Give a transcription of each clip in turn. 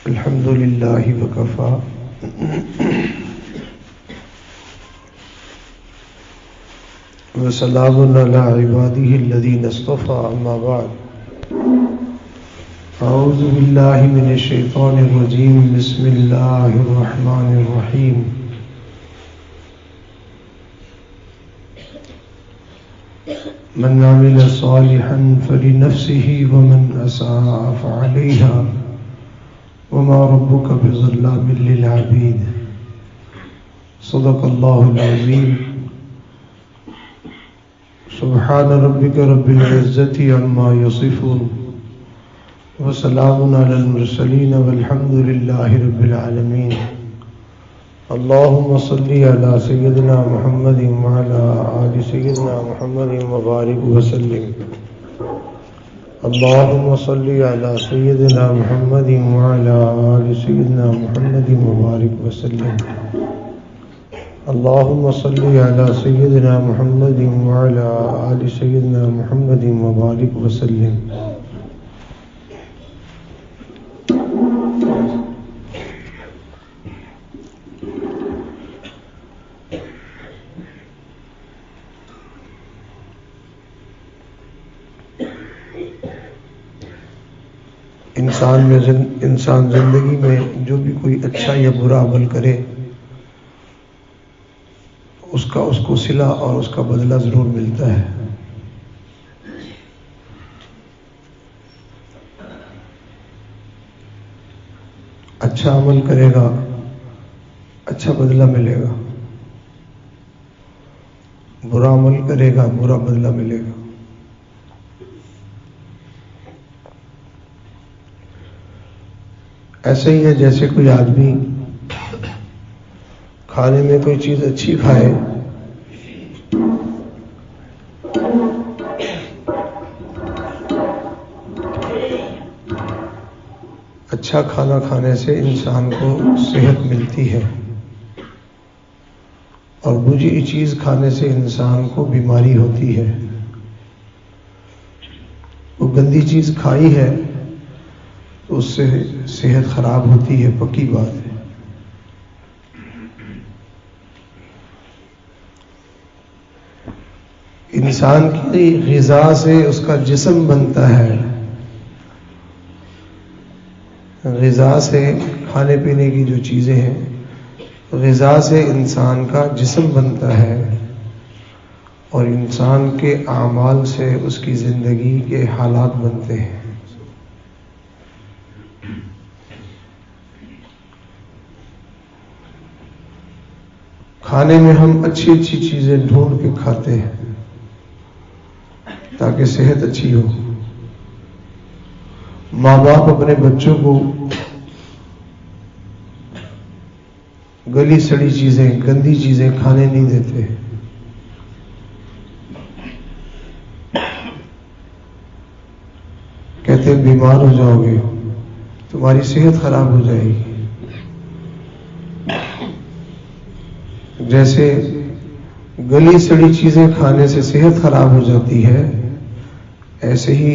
الحمد لله وكفى وسلام على عباده الذين اصطفى أما بعد أعوذ بالله من الشيطان الرجيم بسم الله الرحمن الرحيم من عمل صالحا فلنفسه ومن أساء فعليها وما ربك بظلام للعبيد صدق الله العظيم سبحان ربك رب العزة عما يصفون وسلام على المرسلين والحمد لله رب العالمين اللهم صل على سيدنا محمد وعلى آل سيدنا محمد وبارك وسلم اللهم صل على سيدنا محمد وعلى آل سيدنا محمد وبارك وسلم اللهم صل على سيدنا محمد وعلى آل سيدنا محمد وبارك وسلم انسان زندگی میں جو بھی کوئی اچھا یا برا عمل کرے اس کو صلہ اور اس کا بدلہ ضرور ملتا ہے. اچھا عمل کرے گا اچھا بدلہ ملے گا، برا عمل کرے گا برا بدلہ ملے گا. ایسے ہی ہے جیسے کوئی آدمی کھانے میں کوئی چیز اچھی کھائے اچھا کھانا کھانے سے انسان کو صحت ملتی ہے اور بری چیز کھانے سے انسان کو بیماری ہوتی ہے. وہ گندی چیز کھائی ہے تو اس سے صحت خراب ہوتی ہے، پکی بات ہے. انسان کی غذا سے اس کا جسم بنتا ہے، غذا سے کھانے پینے کی جو چیزیں ہیں، غذا سے انسان کا جسم بنتا ہے اور انسان کے اعمال سے اس کی زندگی کے حالات بنتے ہیں. کھانے میں ہم اچھی اچھی چیزیں ڈھونڈ کے کھاتے ہیں تاکہ صحت اچھی ہو. ماں باپ اپنے بچوں کو گلی سڑی چیزیں، گندی چیزیں کھانے نہیں دیتے. کہتے ہیں بیمار ہو جاؤ گے، تمہاری صحت خراب ہو جائے گی. جیسے گلی سڑی چیزیں کھانے سے صحت خراب ہو جاتی ہے، ایسے ہی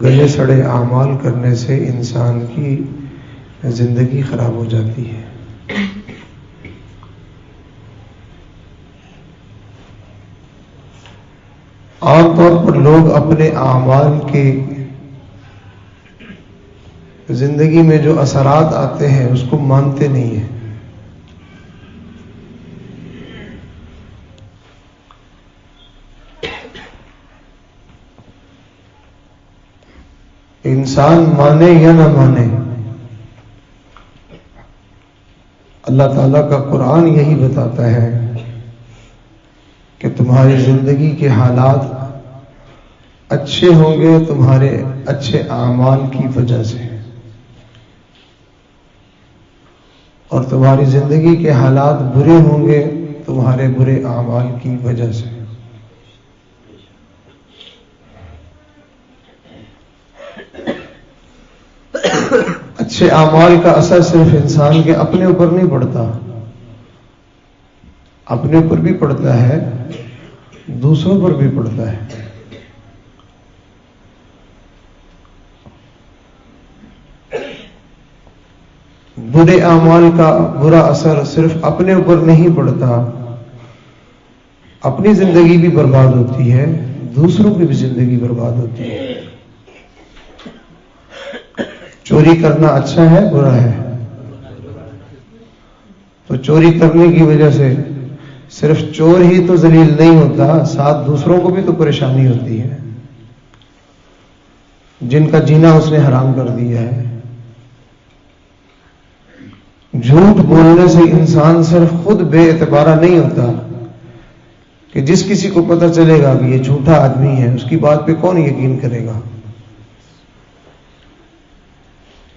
گلے سڑے اعمال کرنے سے انسان کی زندگی خراب ہو جاتی ہے. عام طور پر لوگ اپنے اعمال کے زندگی میں جو اثرات آتے ہیں اس کو مانتے نہیں ہیں. انسان مانے یا نہ مانے، اللہ تعالیٰ کا قرآن یہی بتاتا ہے کہ تمہاری زندگی کے حالات اچھے ہوں گے تمہارے اچھے اعمال کی وجہ سے، اور تمہاری زندگی کے حالات برے ہوں گے تمہارے برے اعمال کی وجہ سے. اچھے اعمال کا اثر صرف انسان کے اپنے اوپر نہیں پڑتا، اپنے اوپر بھی پڑتا ہے، دوسروں پر بھی پڑتا ہے. برے اعمال کا برا اثر صرف اپنے اوپر نہیں پڑتا، اپنی زندگی بھی برباد ہوتی ہے، دوسروں کی بھی زندگی برباد ہوتی ہے۔ چوری کرنا اچھا ہے برا ہے؟ تو چوری کرنے کی وجہ سے صرف چور ہی تو ذلیل نہیں ہوتا، ساتھ دوسروں کو بھی تو پریشانی ہوتی ہے، جن کا جینا اس نے حرام کر دیا ہے۔ جھوٹ بولنے سے انسان صرف خود بے اعتبارہ نہیں ہوتا کہ جس کسی کو پتہ چلے گا کہ یہ جھوٹا آدمی ہے، اس کی بات پہ کون یقین کرے گا؟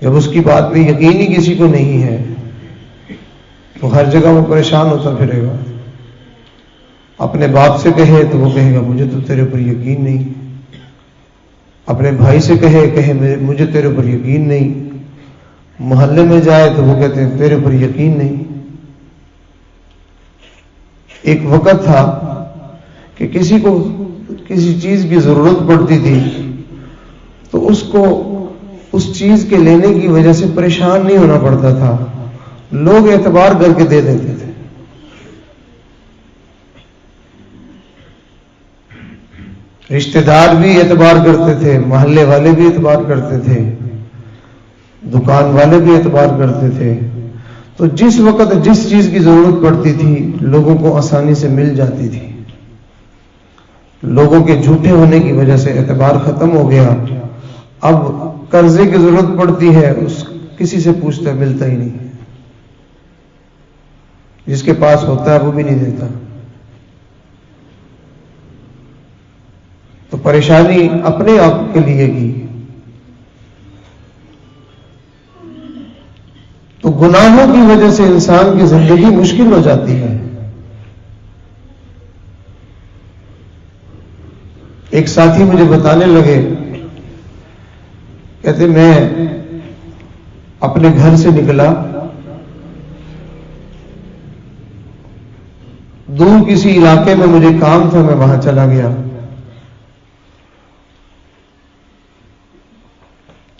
جب اس کی بات پہ یقین ہی کسی کو نہیں ہے تو ہر جگہ وہ پریشان ہوتا پھرے گا۔ اپنے باپ سے کہے تو وہ کہے گا مجھے تو تیرے پر یقین نہیں، اپنے بھائی سے کہے مجھے تیرے پر یقین نہیں، محلے میں جائے تو وہ کہتے ہیں تیرے پر یقین نہیں۔ ایک وقت تھا کہ کسی کو کسی چیز کی ضرورت پڑتی تھی تو اس کو اس چیز کے لینے کی وجہ سے پریشان نہیں ہونا پڑتا تھا، لوگ اعتبار کر کے دے دیتے تھے۔ رشتہ دار بھی اعتبار کرتے تھے، محلے والے بھی اعتبار کرتے تھے، دکان والے بھی اعتبار کرتے تھے۔ تو جس وقت جس چیز کی ضرورت پڑتی تھی لوگوں کو آسانی سے مل جاتی تھی۔ لوگوں کے جھوٹے ہونے کی وجہ سے اعتبار ختم ہو گیا۔ اب قرضے کی ضرورت پڑتی ہے، کسی سے پوچھتا ملتا ہی نہیں، جس کے پاس ہوتا ہے وہ بھی نہیں دیتا۔ تو پریشانی اپنے آپ کے لیے کی۔ تو گناہوں کی وجہ سے انسان کی زندگی مشکل ہو جاتی ہے۔ ایک ساتھی مجھے بتانے لگے، کہتے میں اپنے گھر سے نکلا، دور کسی علاقے میں مجھے کام تھا، میں وہاں چلا گیا۔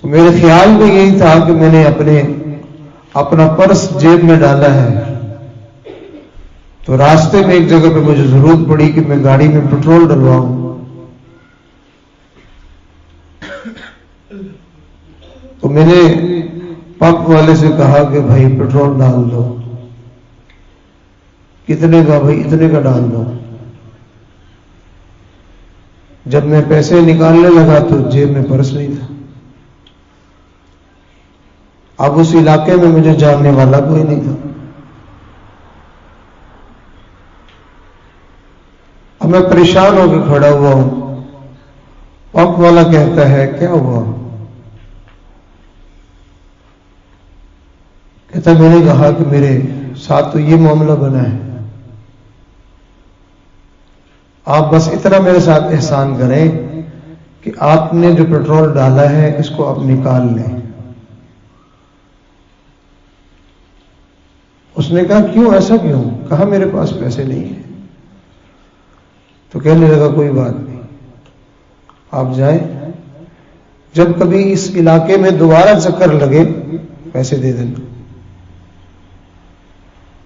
تو میرے خیال میں یہی تھا کہ میں نے اپنا پرس جیب میں ڈالا ہے، تو راستے میں ایک جگہ پہ مجھے ضرورت پڑی کہ میں گاڑی میں پیٹرول ڈلواؤں۔ تو میں نے پمپ والے سے کہا کہ بھائی پیٹرول ڈال دو۔ کتنے کا؟ بھائی اتنے کا ڈال دو۔ جب میں پیسے نکالنے لگا تو جیب میں پرس نہیں تھا۔ اب اس علاقے میں مجھے جاننے والا کوئی نہیں تھا۔ اب میں پریشان ہو کے کھڑا ہوا ہوں۔ پمپ والا کہتا ہے کیا ہوا؟ کہتا میں نے کہا کہ میرے ساتھ تو یہ معاملہ بنا ہے، آپ بس اتنا میرے ساتھ احسان کریں کہ آپ نے جو پیٹرول ڈالا ہے اس کو آپ نکال لیں۔ اس نے کہا کیوں، ایسا کیوں؟ کہا میرے پاس پیسے نہیں ہیں۔ تو کہنے لگا کوئی بات نہیں، آپ جائیں، جب کبھی اس علاقے میں دوبارہ چکر لگے پیسے دے دینا۔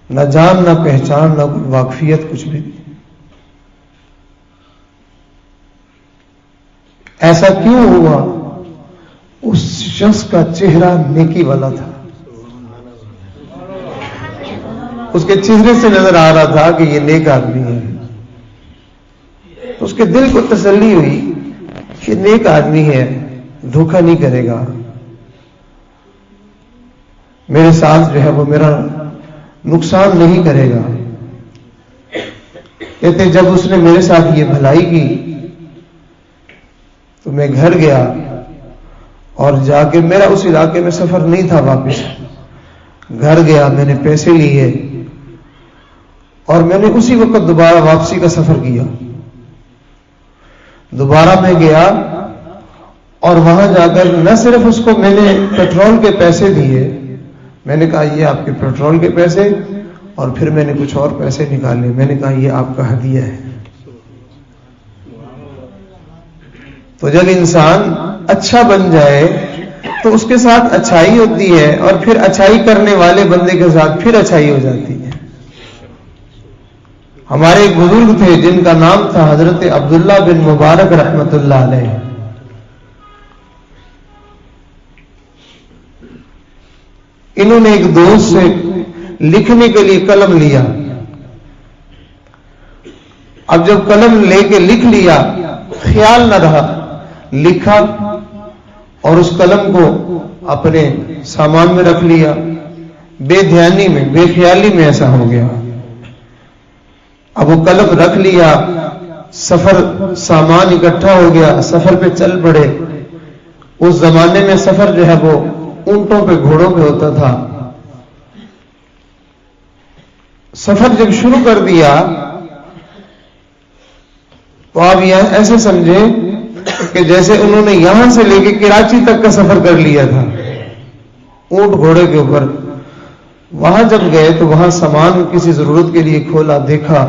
نہ جان نہ پہچان نہ واقفیت، کچھ بھی نہیں۔ ایسا کیوں ہوا؟ اس شخص کا چہرہ نیکی والا تھا، اس کے چہرے سے نظر آ رہا تھا کہ یہ نیک آدمی ہے۔ اس کے دل کو تسلی ہوئی کہ نیک آدمی ہے، دھوکہ نہیں کرے گا، میرے ساتھ جو ہے وہ میرا نقصان نہیں کرے گا۔ کہتے جب اس نے میرے ساتھ یہ بھلائی کی تو میں گھر گیا اور جا کے، میرا اس علاقے میں سفر نہیں تھا، واپس گھر گیا، میں نے پیسے لیے اور میں نے اسی وقت دوبارہ واپسی کا سفر کیا۔ دوبارہ میں گیا اور وہاں جا کر نہ صرف اس کو میں نے پیٹرول کے پیسے دیے، میں نے کہا یہ آپ کے پیٹرول کے پیسے، اور پھر میں نے کچھ اور پیسے نکالے، میں نے کہا یہ آپ کا ہدیہ ہے۔ تو جب انسان اچھا بن جائے تو تو اس کے ساتھ اچھائی ہوتی ہے، اور پھر اچھائی کرنے والے بندے کے ساتھ پھر اچھائی ہو جاتی ہے۔ ہمارے ایک بزرگ تھے جن کا نام تھا حضرت عبداللہ بن مبارک رحمت اللہ علیہ۔ انہوں نے ایک دوست سے لکھنے کے لیے قلم لیا۔ اب جب قلم لے کے لکھ لیا، خیال نہ رہا، لکھا اور اس قلم کو اپنے سامان میں رکھ لیا، بے دھیانی میں، بے خیالی میں ایسا ہو گیا۔ اب وہ قلم رکھ لیا، سفر سامان اکٹھا ہو گیا، سفر پہ چل پڑے۔ اس زمانے میں سفر جو ہے وہ اونٹوں پہ، گھوڑوں پہ ہوتا تھا۔ سفر جب شروع کر دیا تو آپ یہاں ایسے سمجھے کہ جیسے انہوں نے یہاں سے لے کے کراچی تک کا سفر کر لیا تھا اونٹ گھوڑے کے اوپر۔ وہاں جب گئے تو وہاں سامان کسی ضرورت کے لیے کھولا، دیکھا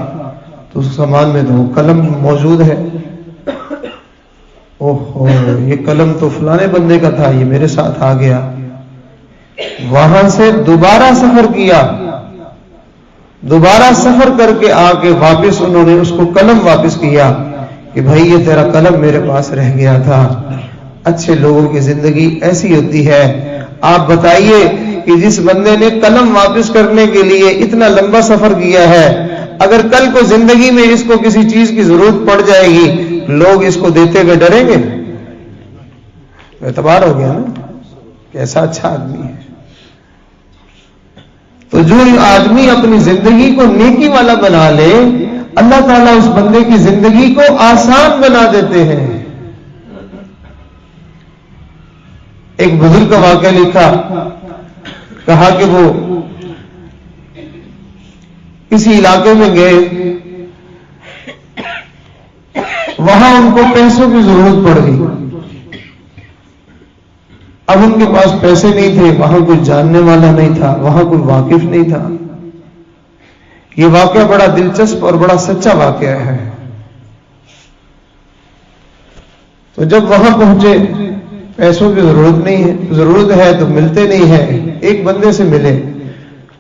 تو اس سامان میں تو قلم موجود ہے۔ اوہو، یہ قلم تو فلانے بندے کا تھا، یہ میرے ساتھ آ گیا۔ وہاں سے دوبارہ سفر کیا، دوبارہ سفر کر کے آ کے واپس انہوں نے اس کو قلم واپس کیا کہ بھائی یہ تیرا قلم میرے پاس رہ گیا تھا۔ اچھے لوگوں کی زندگی ایسی ہوتی ہے۔ آپ بتائیے کہ جس بندے نے قلم واپس کرنے کے لیے اتنا لمبا سفر کیا ہے، اگر کل کو زندگی میں اس کو کسی چیز کی ضرورت پڑ جائے گی، لوگ اس کو دیتے ہوئے ڈریں گے؟ اعتبار ہو گیا نا، کیسا اچھا آدمی ہے۔ تو جو آدمی اپنی زندگی کو نیکی والا بنا لے، اللہ تعالیٰ اس بندے کی زندگی کو آسان بنا دیتے ہیں۔ ایک بزرگ کا واقعہ لکھا، کہا کہ وہ کسی علاقے میں گئے، وہاں ان کو پیسوں کی ضرورت پڑ گئی۔ اب ان کے پاس پیسے نہیں تھے، وہاں کوئی جاننے والا نہیں تھا، وہاں کوئی واقف نہیں تھا۔ یہ واقعہ بڑا دلچسپ اور بڑا سچا واقعہ ہے۔ تو جب وہاں پہنچے، پیسوں کی ضرورت نہیں ہے، ضرورت ہے تو ملتے نہیں ہے۔ ایک بندے سے ملے،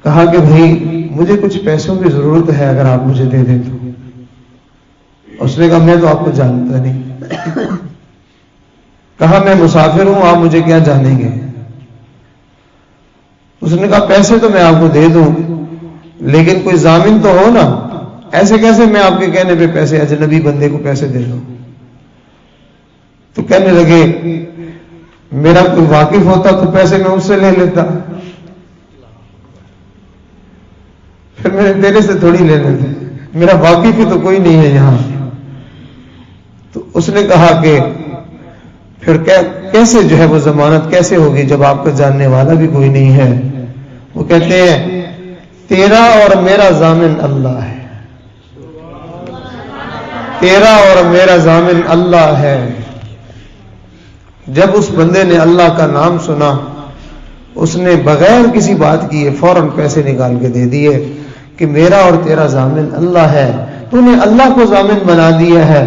کہا کہ بھائی مجھے کچھ پیسوں کی ضرورت ہے، اگر آپ مجھے دے دیں تو۔ اس نے کہا میں تو آپ کو جانتا نہیں۔ کہا میں مسافر ہوں، آپ مجھے کیا جانیں گے؟ اس نے کہا پیسے تو میں آپ کو دے دوں، لیکن کوئی ضامن تو ہو نا، ایسے کیسے میں آپ کے کہنے پہ پیسے اجنبی بندے کو پیسے دے دوں؟ تو کہنے لگے میرا کوئی واقف ہوتا تو پیسے میں اس سے لے لیتا، پھر میں نے تیرے سے تھوڑی لینے تھے، میرا واقف ہی تو کوئی نہیں ہے یہاں۔ تو اس نے کہا کہ پھر کیسے جو ہے وہ ضمانت کیسے ہوگی جب آپ کا جاننے والا بھی کوئی نہیں ہے؟ وہ کہتے ہیں تیرا اور میرا ضامن اللہ ہے، تیرا اور میرا ضامن اللہ ہے۔ جب اس بندے نے اللہ کا نام سنا، اس نے بغیر کسی بات کیے فوراً پیسے نکال کے دے دیے کہ میرا اور تیرا ضامن اللہ ہے، تو نے اللہ کو ضامن بنا دیا ہے،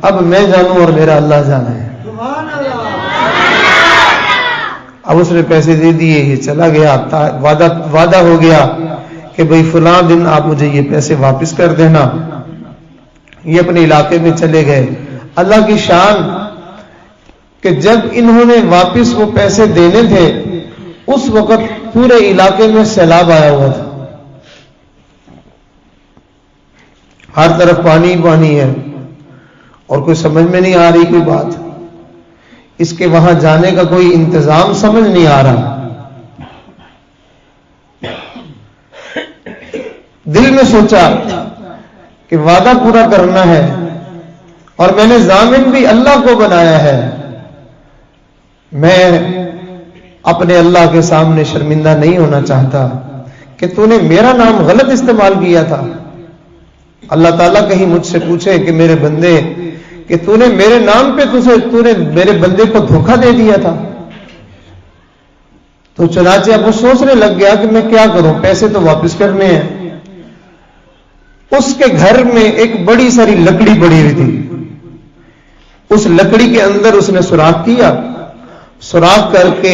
اب میں جانوں اور میرا اللہ جانے۔ اب اس نے پیسے دے دیے، یہ چلا گیا، وعدہ ہو گیا کہ بھئی فلاں دن آپ مجھے یہ پیسے واپس کر دینا۔ یہ اپنے علاقے میں چلے گئے۔ اللہ کی شان کہ جب انہوں نے واپس وہ پیسے دینے تھے، اس وقت پورے علاقے میں سیلاب آیا ہوا تھا، ہر طرف پانی پانی ہے، اور کوئی سمجھ میں نہیں آ رہی کوئی بات، اس کے وہاں جانے کا کوئی انتظام سمجھ نہیں آ رہا۔ دل میں سوچا کہ وعدہ پورا کرنا ہے، اور میں نے ضامن بھی اللہ کو بنایا ہے، میں اپنے اللہ کے سامنے شرمندہ نہیں ہونا چاہتا کہ تو نے میرا نام غلط استعمال کیا تھا۔ اللہ تعالیٰ کہیں مجھ سے پوچھے کہ میرے بندے کہ تو نے میرے نام پہ تو نے میرے بندے کو دھوکہ دے دیا تھا۔ تو چنانچہ اب وہ سوچنے لگ گیا کہ میں کیا کروں، پیسے تو واپس کرنے ہیں۔ اس کے گھر میں ایک بڑی ساری لکڑی پڑی ہوئی تھی، اس لکڑی کے اندر اس نے سوراخ کیا، سوراخ کر کے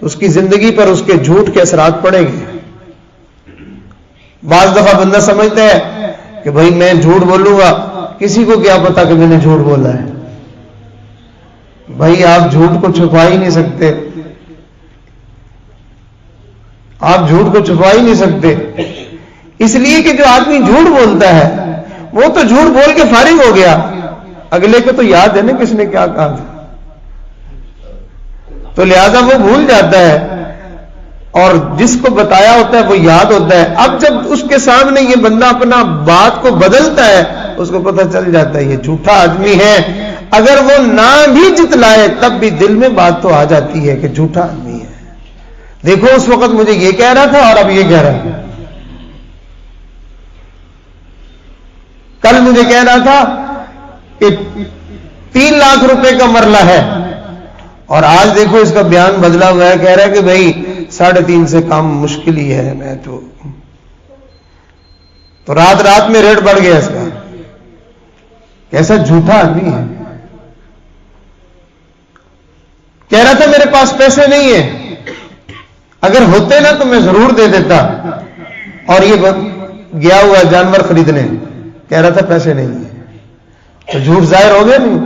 تو اس کی زندگی پر اس کے جھوٹ کے اثرات پڑیں گے. بعض دفعہ بندہ سمجھتا ہے کہ بھائی میں جھوٹ بولوں گا، کسی کو کیا پتا کہ میں نے جھوٹ بولا ہے. بھائی آپ جھوٹ کو چھپا ہی نہیں سکتے، آپ جھوٹ کو چھپا ہی نہیں سکتے. اس لیے کہ جو آدمی جھوٹ بولتا ہے وہ تو جھوٹ بول کے فارغ ہو گیا، اگلے کو تو یاد ہے نا کس نے کیا کہا تھا، تو لہذا وہ بھول جاتا ہے، اور جس کو بتایا ہوتا ہے وہ یاد ہوتا ہے. اب جب اس کے سامنے یہ بندہ اپنا بات کو بدلتا ہے اس کو پتہ چل جاتا ہے یہ جھوٹا آدمی ہے. اگر وہ نہ بھی جتلائے تب بھی دل میں بات تو آ جاتی ہے کہ جھوٹا آدمی ہے. دیکھو اس وقت مجھے یہ کہہ رہا تھا اور اب یہ کہہ رہا ہے. کل مجھے کہہ رہا تھا کہ 3 لاکھ روپے کا مرلہ ہے، اور آج دیکھو اس کا بیان بدلا ہوا ہے، کہہ رہا ہے کہ بھائی 3.5 سے کام مشکل ہی ہے. میں تو رات میں ریٹ بڑھ گیا اس کا. کیسا جھوٹا آدمی ہے. کہہ رہا تھا میرے پاس پیسے نہیں ہیں، اگر ہوتے نا تو میں ضرور دے دیتا. اور یہ گیا ہوا جانور خریدنے، کہہ رہا تھا پیسے نہیں ہیں. تو جھوٹ ظاہر ہو گیا نہیں،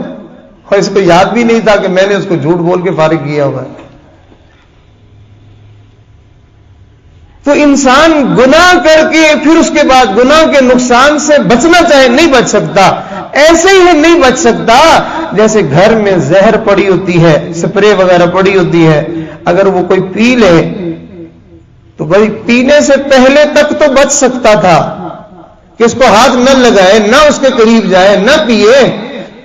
اور اس کو یاد بھی نہیں تھا کہ میں نے اس کو جھوٹ بول کے فارغ کیا ہوا ہے. تو انسان گناہ کر کے پھر اس کے بعد گناہ کے نقصان سے بچنا چاہے نہیں بچ سکتا. ایسے ہی نہیں بچ سکتا جیسے گھر میں زہر پڑی ہوتی ہے، سپرے وغیرہ پڑی ہوتی ہے، اگر وہ کوئی پی لے تو بھائی پینے سے پہلے تک تو بچ سکتا تھا کہ اس کو ہاتھ نہ لگائے، نہ اس کے قریب جائے، نہ پیے.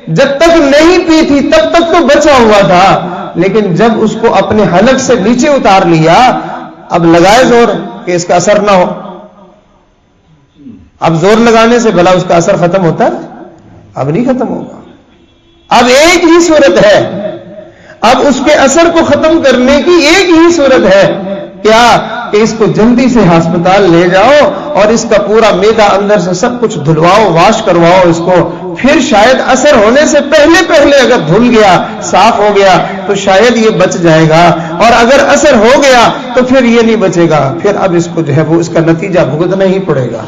جب تک نہیں پی تھی تب تک تو بچا ہوا تھا، لیکن جب اس کو اپنے حلق سے نیچے اتار لیا، اب لگائے زور کہ اس کا اثر نہ ہو. اب زور لگانے سے بھلا اس کا اثر ختم ہوتا ہے؟ اب نہیں ختم ہوگا. اب ایک ہی صورت ہے، اب اس کے اثر کو ختم کرنے کی ایک ہی صورت ہے. کیا کہ اس کو جلدی سے ہسپتال لے جاؤ اور اس کا پورا معدہ اندر سے سب کچھ دھلواؤ، واش کرواؤ اس کو. پھر شاید اثر ہونے سے پہلے اگر دھل گیا، صاف ہو گیا تو شاید یہ بچ جائے گا، اور اگر اثر ہو گیا تو پھر یہ نہیں بچے گا. پھر اب اس کو جو ہے وہ اس کا نتیجہ بھگتنا ہی پڑے گا.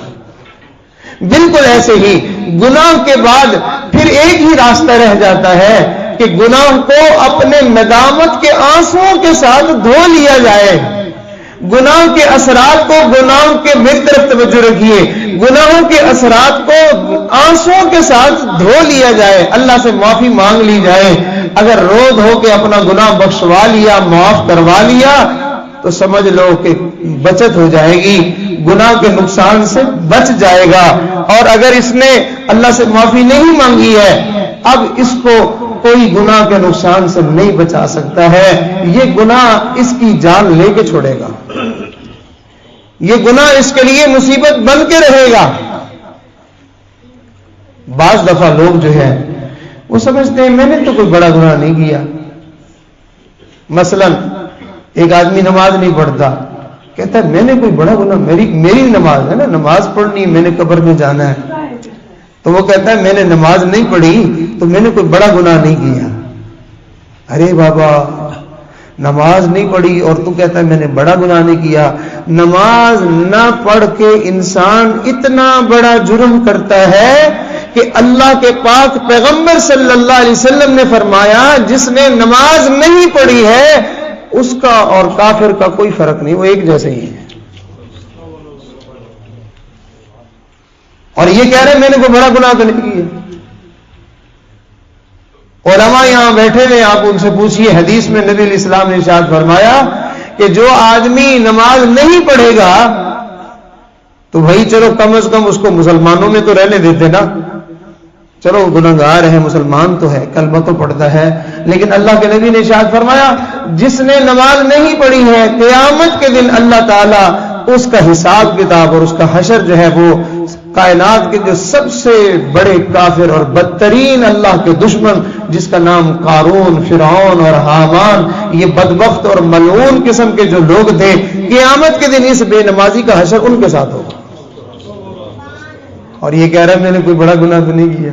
بالکل ایسے ہی گناہ کے بعد پھر ایک ہی راستہ رہ جاتا ہے کہ گناہ کو اپنے ندامت کے آنسوؤں کے ساتھ دھو لیا جائے. گناہ کے اثرات کو، گناہوں کے میری طرف توجہ رکھیے، گناہوں کے اثرات کو آنسوؤں کے ساتھ دھو لیا جائے، اللہ سے معافی مانگ لی جائے. اگر رو دھو کے اپنا گناہ بخشوا لیا، معاف کروا لیا تو سمجھ لو کہ بچت ہو جائے گی، گناہ کے نقصان سے بچ جائے گا. اور اگر اس نے اللہ سے معافی نہیں مانگی ہے، اب اس کو کوئی گناہ کے نقصان سے نہیں بچا سکتا ہے. یہ گناہ اس کی جان لے کے چھوڑے گا، یہ گناہ اس کے لیے مصیبت بن کے رہے گا. بعض دفعہ لوگ جو ہے وہ سمجھتے ہیں میں نے تو کوئی بڑا گناہ نہیں کیا. مثلا ایک آدمی نماز نہیں پڑھتا، کہتا ہے میں نے کوئی بڑا گناہ، میری نماز ہے نا، نماز پڑھنی، میں نے قبر میں جانا ہے. تو وہ کہتا ہے میں نے نماز نہیں پڑھی تو میں نے کوئی بڑا گناہ نہیں کیا. ارے بابا، نماز نہیں پڑھی اور تو کہتا ہے میں نے بڑا گناہ نہیں کیا. نماز نہ پڑھ کے انسان اتنا بڑا جرم کرتا ہے کہ اللہ کے پاک پیغمبر صلی اللہ علیہ وسلم نے فرمایا جس نے نماز نہیں پڑھی ہے اس کا اور کافر کا کوئی فرق نہیں، وہ ایک جیسے ہی ہے. اور یہ کہہ رہے ہیں میں نے کوئی بڑا گناہ تو نہیں کیا. علماء یہاں بیٹھے ہوئے، آپ ان سے پوچھئے، حدیث میں نبی علیہ السلام نے ارشاد فرمایا کہ جو آدمی نماز نہیں پڑھے گا تو بھائی چلو کم از کم اس کو مسلمانوں میں تو رہنے دیتے نا، چلو گناہگار ہے، مسلمان تو ہے، کلمہ تو پڑھتا ہے، لیکن اللہ کے نبی نے ارشاد فرمایا جس نے نماز نہیں پڑھی ہے قیامت کے دن اللہ تعالیٰ اس کا حساب کتاب اور اس کا حشر جو ہے وہ کائنات کے جو سب سے بڑے کافر اور بدترین اللہ کے دشمن جس کا نام قارون، فرعون اور حامان، یہ بدبخت اور ملعون قسم کے جو لوگ تھے، قیامت کے دن اس بے نمازی کا حشر ان کے ساتھ ہوگا. اور یہ کہہ رہا ہے میں نے کوئی بڑا گناہ تو نہیں کیا.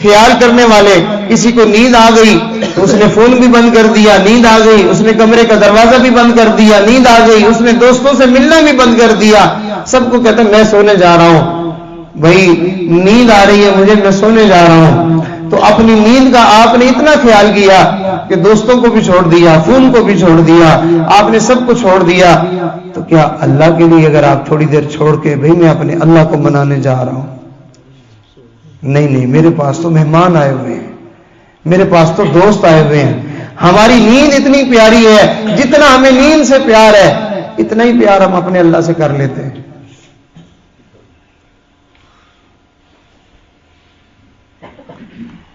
خیال کرنے والے، کسی کو نیند آ گئی تو اس نے فون بھی بند کر دیا، نیند آ گئی، اس نے کمرے کا دروازہ بھی بند کر دیا، نیند آ گئی، اس نے دوستوں سے ملنا بھی بند کر دیا، سب کو کہتا میں سونے جا رہا ہوں، بھائی نیند آ رہی ہے مجھے، میں سونے جا رہا ہوں۔ تو اپنی نیند کا آپ نے اتنا خیال کیا کہ دوستوں کو بھی چھوڑ دیا، فون کو بھی چھوڑ دیا، آپ نے سب کو چھوڑ دیا، تو کیا اللہ کے لیے اگر آپ تھوڑی دیر چھوڑ کے بھئی میں اپنے اللہ کو منانے جا رہا ہوں، نہیں میرے پاس تو مہمان آئے ہوئے ہیں، میرے پاس تو دوست آئے ہوئے ہیں، ہماری نیند اتنی پیاری ہے، جتنا ہمیں نیند سے پیار ہے اتنا ہی پیار ہم اپنے اللہ سے کر لیتے ہیں۔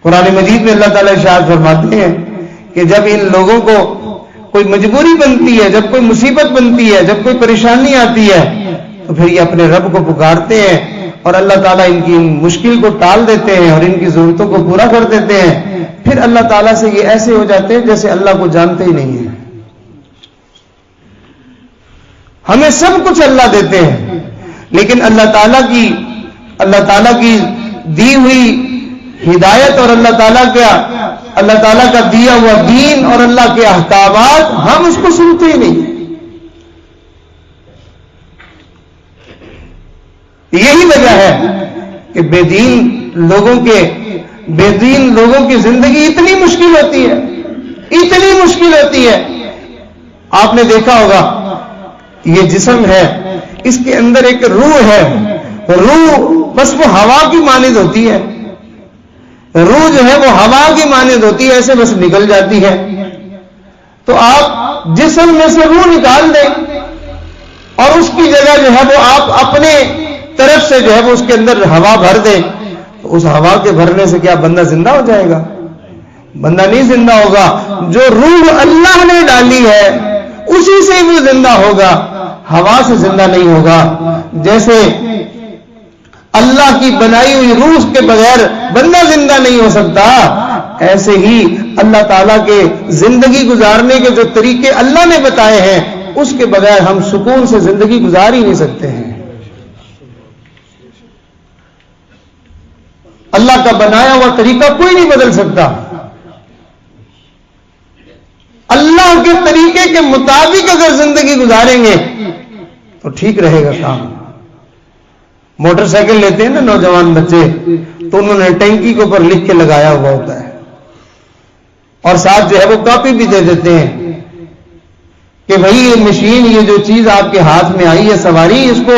قرآن مجید میں اللہ تعالیٰ ارشاد فرماتے ہیں کہ جب ان لوگوں کو کوئی مجبوری بنتی ہے، جب کوئی مصیبت بنتی ہے، جب کوئی پریشانی آتی ہے، تو پھر یہ اپنے رب کو پکارتے ہیں اور اللہ تعالیٰ ان کی مشکل کو ٹال دیتے ہیں اور ان کی ضرورتوں کو پورا کر دیتے ہیں۔ پھر اللہ تعالیٰ سے یہ ایسے ہو جاتے ہیں جیسے اللہ کو جانتے ہی نہیں ہیں۔ ہمیں سب کچھ اللہ دیتے ہیں، لیکن اللہ تعالیٰ کی دی ہوئی ہدایت اور اللہ تعالیٰ کا دیا ہوا دین اور اللہ کے احکامات ہم اس کو سنتے ہی نہیں۔ یہی وجہ ہے کہ بے دین لوگوں کی زندگی اتنی مشکل ہوتی ہے۔ آپ نے دیکھا ہوگا یہ جسم ہے، اس کے اندر ایک روح ہے، روح بس وہ ہوا کی مانند ہوتی ہے، روح جو ہے وہ ہوا کی مانند ہوتی ہے، ایسے بس نکل جاتی ہے۔ تو آپ جسم میں سے روح نکال دیں اور اس کی جگہ جو ہے وہ آپ اپنے طرف سے جو ہے وہ اس کے اندر ہوا بھر دیں، تو اس ہوا کے بھرنے سے کیا بندہ زندہ ہو جائے گا؟ بندہ نہیں زندہ ہوگا۔ جو روح اللہ نے ڈالی ہے اسی سے وہ زندہ ہوگا، ہوا سے زندہ نہیں ہوگا۔ جیسے اللہ کی بنائی ہوئی روح کے بغیر بندہ زندہ نہیں ہو سکتا، ایسے ہی اللہ تعالیٰ کے زندگی گزارنے کے جو طریقے اللہ نے بتائے ہیں اس کے بغیر ہم سکون سے زندگی گزار ہی نہیں سکتے ہیں۔ اللہ کا بنایا ہوا طریقہ کوئی نہیں بدل سکتا۔ اللہ کے طریقے کے مطابق اگر زندگی گزاریں گے تو ٹھیک رہے گا کام۔ موٹر سائیکل لیتے ہیں نا نوجوان بچے، تو انہوں نے ٹینکی کے اوپر لکھ کے لگایا ہوا ہوتا ہے اور ساتھ جو ہے وہ کاپی بھی دے دیتے ہیں کہ بھائی یہ مشین، یہ جو چیز آپ کے ہاتھ میں آئی ہے سواری، اس کو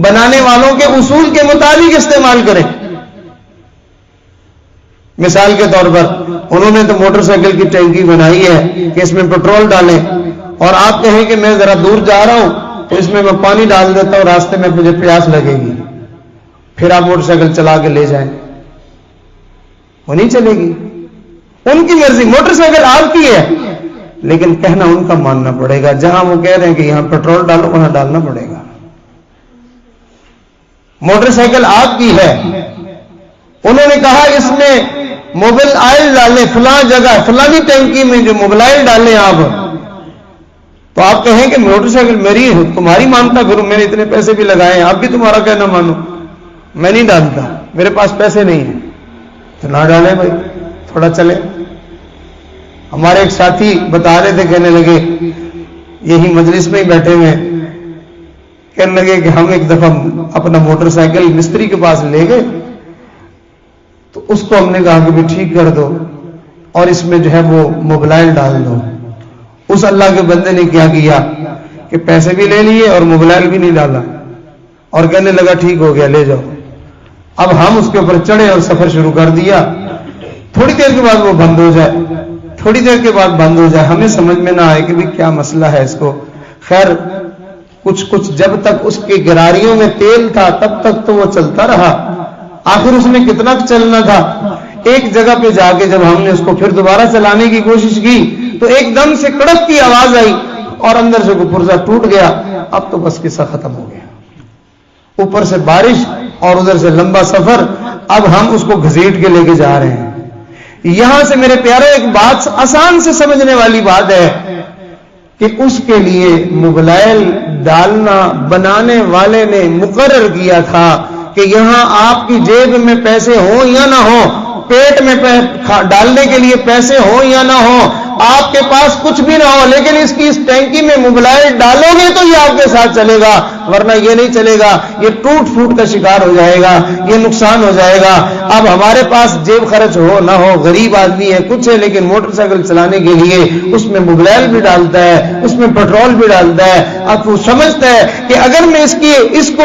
بنانے والوں کے اصول کے مطابق استعمال کریں۔ مثال کے طور پر انہوں نے تو موٹر سائیکل کی ٹینکی بنائی ہے کہ اس میں پیٹرول ڈالیں، اور آپ کہیں کہ میں ذرا دور جا رہا ہوں تو اس میں پانی ڈال دیتا ہوں، راستے میں مجھے پیاس لگے گی، پھر آپ موٹر سائیکل چلا کے لے جائیں، وہ نہیں چلے گی۔ ان کی مرضی، موٹر سائیکل آپ کی ہے لیکن کہنا ان کا ماننا پڑے گا۔ جہاں وہ کہہ رہے ہیں کہ یہاں پیٹرول ڈالو وہاں ڈالنا پڑے گا۔ موٹر سائیکل آپ کی ہے، انہوں نے کہا اس میں موبل آئل ڈالیں، فلاں جگہ فلانی ٹینکی میں جو موبل آئل ڈالیں آپ، تو آپ کہیں کہ موٹر سائیکل میری ہے، تمہاری مانتا پھر میں نے اتنے پیسے بھی لگائے ہیں، آپ بھی تمہارا کہنا مانو، میں نہیں ڈالتا، میرے پاس پیسے نہیں ہیں، تو نہ ڈالیں بھائی، تھوڑا چلے۔ ہمارے ایک ساتھی بتا رہے تھے، کہنے لگے یہی مجلس میں ہی بیٹھے ہوئے، کہنے لگے کہ ہم ایک دفعہ اپنا موٹر سائیکل مستری کے پاس لے گئے، تو اس کو ہم نے کہا کہ بھی ٹھیک کر دو اور اس میں جو ہے وہ موبائل ڈال دو۔ اس اللہ کے بندے نے کیا کیا کہ پیسے بھی لے لیے اور موبائل بھی نہیں ڈالا، اور کہنے لگا ٹھیک ہو گیا لے جاؤ۔ اب ہم اس کے اوپر چڑھے اور سفر شروع کر دیا، تھوڑی دیر کے بعد وہ بند ہو جائے، تھوڑی دیر کے بعد بند ہو جائے، ہمیں سمجھ میں نہ آئے کہ بھی کیا مسئلہ ہے اس کو۔ خیر کچھ جب تک اس کے گراریوں میں تیل تھا تب تک تو وہ چلتا رہا، آخر اس نے کتنا چلنا تھا، ایک جگہ پہ جا کے جب ہم نے اس کو پھر دوبارہ چلانے کی کوشش کی تو ایک دم سے کڑک کی آواز آئی اور اندر سے کوئی پرزہ ٹوٹ گیا۔ اب تو بس قصہ ختم ہو گیا، اوپر سے بارش اور ادھر سے لمبا سفر، اب ہم اس کو گھسیٹ کے لے کے جا رہے ہیں۔ یہاں سے میرے پیارے ایک بات آسان سے سمجھنے والی بات ہے کہ اس کے لیے موبائل ڈالنا بنانے والے نے مقرر کیا تھا کہ یہاں آپ کی جیب میں پیسے ہوں یا نہ ہوں، پیٹ میں ڈالنے کے لیے پیسے ہوں یا نہ ہوں، آپ کے پاس کچھ بھی نہ ہو، لیکن اس کی اس ٹینکی میں موبائل ڈالو گے تو یہ آپ کے ساتھ چلے گا، ورنہ یہ نہیں چلے گا، یہ ٹوٹ پھوٹ کا شکار ہو جائے گا، یہ نقصان ہو جائے گا۔ اب ہمارے پاس جیب خرچ ہو نہ ہو، غریب آدمی ہے، کچھ ہے، لیکن موٹر سائیکل چلانے کے لیے اس میں موبائل بھی ڈالتا ہے، اس میں پیٹرول بھی ڈالتا ہے۔ اب وہ سمجھتا ہے کہ اگر میں اس کو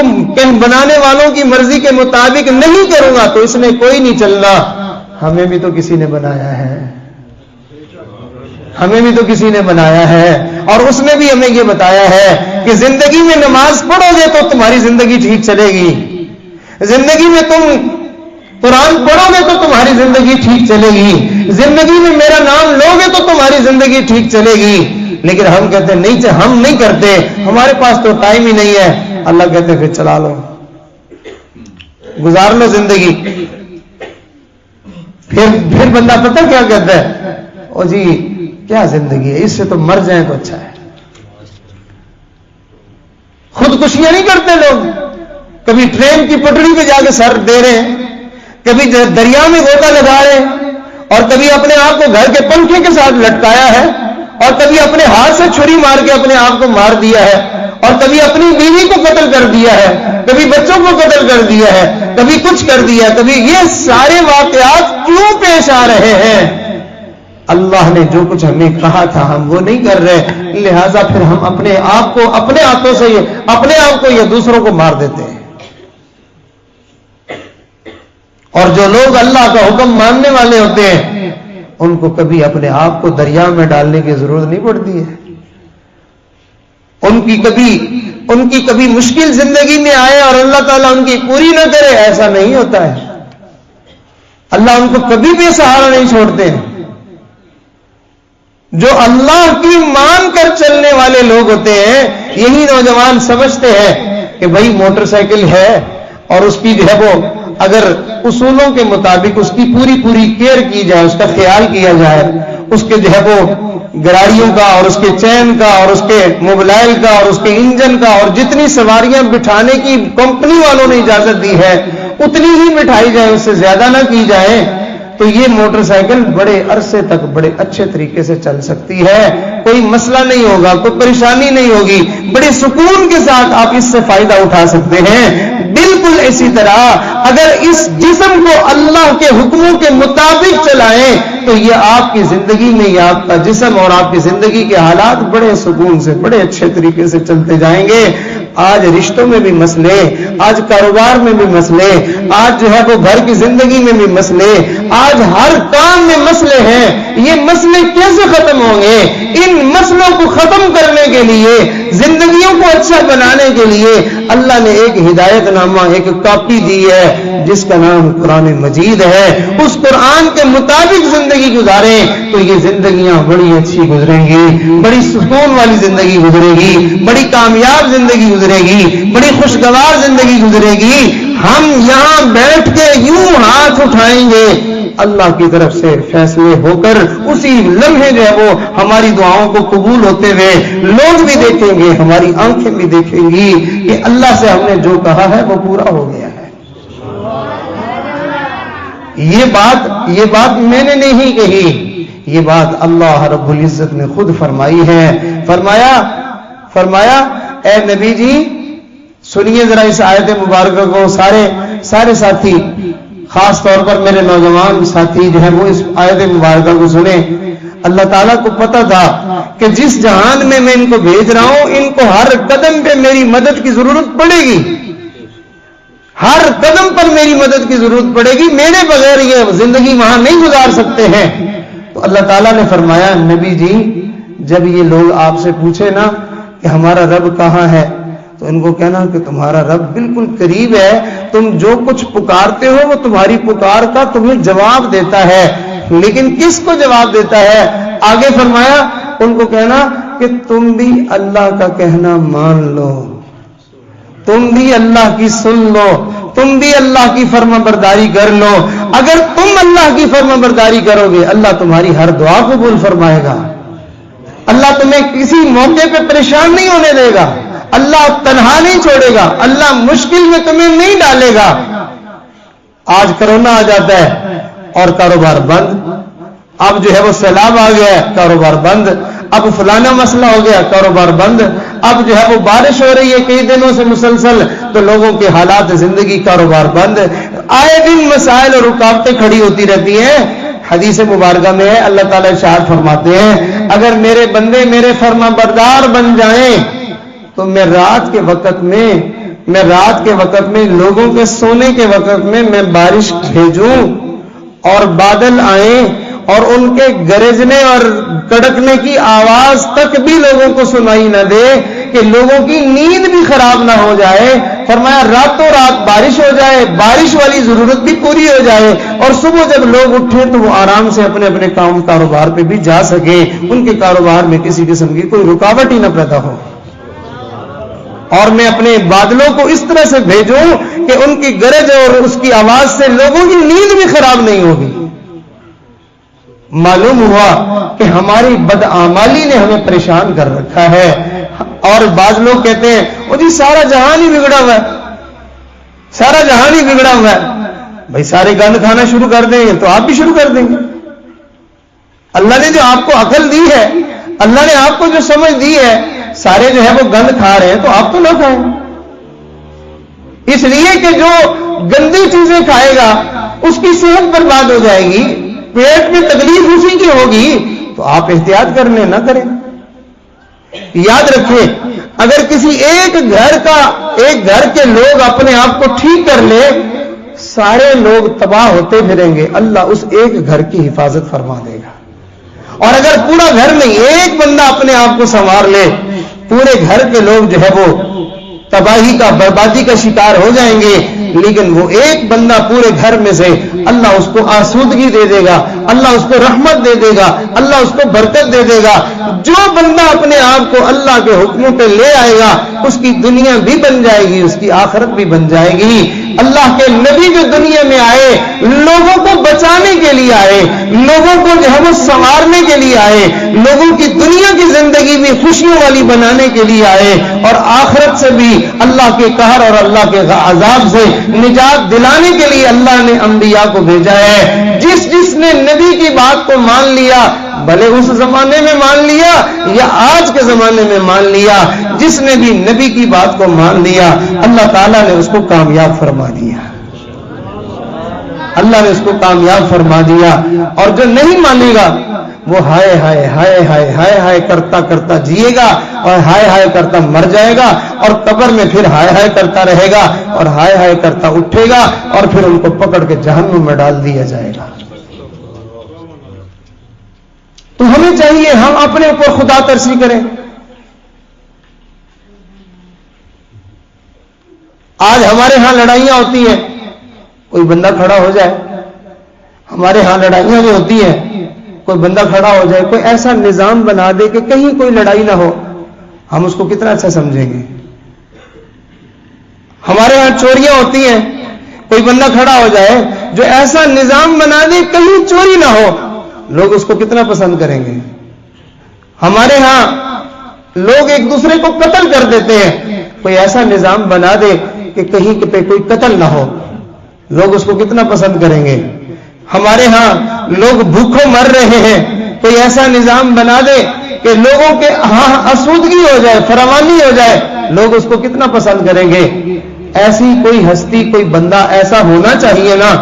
بنانے والوں کی مرضی کے مطابق نہیں کروں گا تو اس نے کوئی نہیں چلنا۔ ہمیں بھی تو کسی نے بنایا ہے، ہمیں بھی تو کسی نے بنایا ہے، اور اس نے بھی ہمیں یہ بتایا ہے کہ زندگی میں نماز پڑھو گے تو تمہاری زندگی ٹھیک چلے گی، زندگی میں تم قرآن پڑھو گے تو تمہاری زندگی ٹھیک چلے گی، زندگی میں میرا نام لو گے تو تمہاری زندگی ٹھیک چلے گی۔ لیکن ہم کہتے ہیں نہیں، ہم نہیں کرتے، ہمارے پاس تو ٹائم ہی نہیں ہے۔ اللہ کہتے ہیں پھر چلا لو، گزار لو زندگی۔ پھر بندہ پتہ کیا کہتا ہے، او جی کیا زندگی ہے، اس سے تو مر جائیں تو اچھا ہے۔ خودکشیاں نہیں کرتے لوگ، کبھی ٹرین کی پٹڑی پہ جا کے سر دے رہے ہیں، کبھی دریا میں غوطہ لگا رہے ہیں، اور کبھی اپنے آپ کو گھر کے پنکھے کے ساتھ لٹکایا ہے، اور کبھی اپنے ہاتھ سے چھری مار کے اپنے آپ کو مار دیا ہے، اور کبھی اپنی بیوی کو قتل کر دیا ہے، کبھی بچوں کو قتل کر دیا ہے، کبھی کچھ کر دیا، کبھی یہ سارے واقعات کیوں پیش آ رہے ہیں؟ اللہ نے جو کچھ ہمیں کہا تھا ہم وہ نہیں کر رہے، لہذا پھر ہم اپنے آپ کو اپنے ہاتھوں سے اپنے آپ کو یا دوسروں کو مار دیتے ہیں۔ اور جو لوگ اللہ کا حکم ماننے والے ہوتے ہیں ان کو کبھی اپنے آپ کو دریا میں ڈالنے کی ضرورت نہیں پڑتی ہے۔ ان کی کبھی مشکل زندگی میں آئے اور اللہ تعالیٰ ان کی پوری نہ کرے، ایسا نہیں ہوتا ہے۔ اللہ ان کو کبھی بھی سہارا نہیں چھوڑتے ہیں۔ جو اللہ کی مان کر چلنے والے لوگ ہوتے ہیں، یہی نوجوان سمجھتے ہیں کہ بھائی موٹر سائیکل ہے اور اس کی جو ہے وہ اگر اصولوں کے مطابق اس کی پوری کیئر کی جائے، اس کا خیال کیا جائے، اس کے جو ہے وہ گاڑیوں کا اور اس کے چین کا اور اس کے موبائل کا اور اس کے انجن کا اور جتنی سواریاں بٹھانے کی کمپنی والوں نے اجازت دی ہے اتنی ہی بٹھائی جائے، اس سے زیادہ نہ کی جائے، تو یہ موٹر سائیکل بڑے عرصے تک بڑے اچھے طریقے سے چل سکتی ہے، کوئی مسئلہ نہیں ہوگا، کوئی پریشانی نہیں ہوگی، بڑے سکون کے ساتھ آپ اس سے فائدہ اٹھا سکتے ہیں۔ بالکل اسی طرح اگر اس جسم کو اللہ کے حکموں کے مطابق چلائیں تو یہ آپ کی زندگی میں یہ آپ کا جسم اور آپ کی زندگی کے حالات بڑے سکون سے بڑے اچھے طریقے سے چلتے جائیں گے۔ آج رشتوں میں بھی مسئلے، آج کاروبار میں بھی مسئلے، آج جو ہے وہ گھر کی زندگی میں بھی مسئلے، آج ہر کام میں مسئلے ہیں۔ یہ مسئلے کیسے ختم ہوں گے؟ ان مسئلوں کو ختم کرنے کے لیے، زندگیوں کو اچھا بنانے کے لیے اللہ نے ایک ہدایت نامہ، ایک کاپی دی ہے جس کا نام قرآن مجید ہے۔ اس قرآن کے مطابق زندگی گزاریں تو یہ زندگیاں بڑی اچھی گزریں گی، بڑی سکون والی زندگی گزرے گی، بڑی کامیاب زندگی گزرے گی، بڑی خوشگوار زندگی گزرے گی۔ ہم یہاں بیٹھ کے یوں ہاتھ اٹھائیں گے، اللہ کی طرف سے فیصلے ہو کر اسی لمحے جو ہے وہ ہماری دعاؤں کو قبول ہوتے ہوئے لوگ بھی دیکھیں گے، ہماری آنکھیں بھی دیکھیں گی کہ اللہ سے ہم نے جو کہا ہے وہ پورا ہو گیا ہے۔ یہ بات میں نے نہیں کہی، یہ بات اللہ رب العزت نے خود فرمائی ہے۔ فرمایا اے نبی جی سنیے ذرا اس آیت مبارکہ کو، سارے ساتھی، خاص طور پر میرے نوجوان ساتھی جو ہے وہ اس آیت مبارکہ کو سنیں۔ اللہ تعالیٰ کو پتا تھا کہ جس جہان میں میں ان کو بھیج رہا ہوں ان کو ہر قدم پہ میری مدد کی ضرورت پڑے گی، ہر قدم پر میری مدد کی ضرورت پڑے گی، میرے بغیر یہ زندگی وہاں نہیں گزار سکتے ہیں۔ تو اللہ تعالیٰ نے فرمایا نبی جی جب یہ لوگ آپ سے پوچھے نا کہ ہمارا رب کہاں ہے تو ان کو کہنا کہ تمہارا رب بالکل قریب ہے، تم جو کچھ پکارتے ہو وہ تمہاری پکار کا تمہیں جواب دیتا ہے۔ لیکن کس کو جواب دیتا ہے؟ آگے فرمایا ان کو کہنا کہ تم بھی اللہ کا کہنا مان لو، تم بھی اللہ کی سن لو، تم بھی اللہ کی فرما برداری کر لو۔ اگر تم اللہ کی فرما برداری کرو گے اللہ تمہاری ہر دعا قبول فرمائے گا، اللہ تمہیں کسی موقع پہ پریشان نہیں ہونے دے گا، اللہ تنہا نہیں چھوڑے گا، اللہ مشکل میں تمہیں نہیں ڈالے گا۔ آج کرونا آ جاتا ہے، اور کاروبار بند. اب جو ہے وہ سیلاب آ گیا ہے، کاروبار بند. اب فلانا مسئلہ ہو گیا، کاروبار بند. اب جو ہے وہ بارش ہو رہی ہے کئی دنوں سے مسلسل، تو لوگوں کے حالات زندگی، کاروبار بند. آئے دن مسائل اور رکاوٹیں کھڑی ہوتی رہتی ہیں. حدیث مبارکہ میں ہے، اللہ تعالیٰ ارشاد فرماتے ہیں اگر میرے بندے میرے فرما بردار بن جائیں تو میں رات کے وقت میں لوگوں کے سونے کے وقت میں بارش بھیجوں اور بادل آئیں اور ان کے گرجنے اور کڑکنے کی آواز تک بھی لوگوں کو سنائی نہ دے کہ لوگوں کی نیند بھی خراب نہ ہو جائے. فرمایا راتوں رات بارش ہو جائے، بارش والی ضرورت بھی پوری ہو جائے، اور صبح جب لوگ اٹھیں تو وہ آرام سے اپنے اپنے کاروبار پہ بھی جا سکیں، ان کے کاروبار میں کسی قسم کی کوئی رکاوٹ ہی نہ پیدا ہو. اور میں اپنے بادلوں کو اس طرح سے بھیجوں کہ ان کی گرج اور اس کی آواز سے لوگوں کی نیند بھی خراب نہیں ہوگی. معلوم ہوا کہ ہماری بدعمالی نے ہمیں پریشان کر رکھا ہے. اور بعض لوگ کہتے ہیں وہ جی سارا جہان ہی بگڑا ہوا ہے، سارا جہان ہی بگڑا ہوا ہے. بھائی سارے گند کھانا شروع کر دیں گے تو آپ بھی شروع کر دیں گے. اللہ نے جو آپ کو عقل دی ہے، اللہ نے آپ کو جو سمجھ دی ہے، سارے جو ہے وہ گند کھا رہے ہیں تو آپ تو نہ کھائیں. اس لیے کہ جو گندی چیزیں کھائے گا اس کی صحت برباد ہو جائے گی، پیٹ میں تکلیف اسی کی ہوگی. تو آپ احتیاط کرنے نہ کریں. یاد رکھیں اگر کسی ایک گھر کے لوگ اپنے آپ کو ٹھیک کر لے، سارے لوگ تباہ ہوتے پھریں گے، اللہ اس ایک گھر کی حفاظت فرما دے گا. اور اگر پورا گھر نہیں، ایک بندہ اپنے آپ کو سنوار لے، پورے گھر کے لوگ جو ہے وہ تباہی کا، بربادی کا شکار ہو جائیں گے. لیکن وہ ایک بندہ پورے گھر میں سے اللہ اس کو آسودگی دے دے گا، اللہ اس کو رحمت دے دے گا، اللہ اس کو برکت دے دے گا. جو بندہ اپنے آپ کو اللہ کے حکموں پہ لے آئے گا اس کی دنیا بھی بن جائے گی، اس کی آخرت بھی بن جائے گی. اللہ کے نبی جو دنیا میں آئے لوگوں کو بچانے کے لیے آئے، لوگوں کو جو ہے وہ سنوارنے کے لیے آئے، لوگوں کی دنیا کی زندگی بھی خوشیوں والی بنانے کے لیے آئے، اور آخرت سے بھی اللہ کے قہر اور اللہ کے عذاب سے نجات دلانے کے لیے اللہ نے انبیاء کو بھیجا ہے. جس نے نبی کی بات کو مان لیا، بھلے اس زمانے میں مان لیا یا آج کے زمانے میں مان لیا، جس نے بھی نبی کی بات کو مان لیا اللہ تعالیٰ نے اس کو کامیاب فرما دیا. اللہ نے اس کو کامیاب فرما دیا. اور جو نہیں مانے گا وہ ہائے ہائے ہائے ہائے ہائے ہائے کرتا کرتا جیے گا اور ہائے ہائے کرتا مر جائے گا، اور قبر میں پھر ہائے ہائے کرتا رہے گا اور ہائے ہائے کرتا اٹھے گا، اور پھر ان کو پکڑ کے جہنم میں ڈال دیا جائے گا. تو ہمیں چاہیے ہم اپنے اوپر خدا ترسی کریں. آج ہمارے ہاں لڑائیاں ہوتی ہیں، کوئی بندہ کھڑا ہو جائے، ہمارے ہاں لڑائیاں جو ہوتی ہیں کوئی بندہ کھڑا ہو جائے، کوئی ایسا نظام بنا دے کہ کہیں کوئی لڑائی نہ ہو، ہم اس کو کتنا اچھا سمجھیں گے. ہمارے ہاں چوریاں ہوتی ہیں، کوئی بندہ کھڑا ہو جائے جو ایسا نظام بنا دے کہیں چوری نہ ہو، لوگ اس کو کتنا پسند کریں گے. ہمارے ہاں لوگ ایک دوسرے کو قتل کر دیتے ہیں، کوئی ایسا نظام بنا دے کہ کہیں پہ کوئی قتل نہ ہو، لوگ اس کو کتنا پسند کریں گے. ہمارے ہاں لوگ بھوکوں مر رہے ہیں، کوئی ایسا نظام بنا دے کہ لوگوں کے ہاں آسودگی ہو جائے، فراوانی ہو جائے، لوگ اس کو کتنا پسند کریں گے. ایسی کوئی ہستی، کوئی بندہ ایسا ہونا چاہیے نا.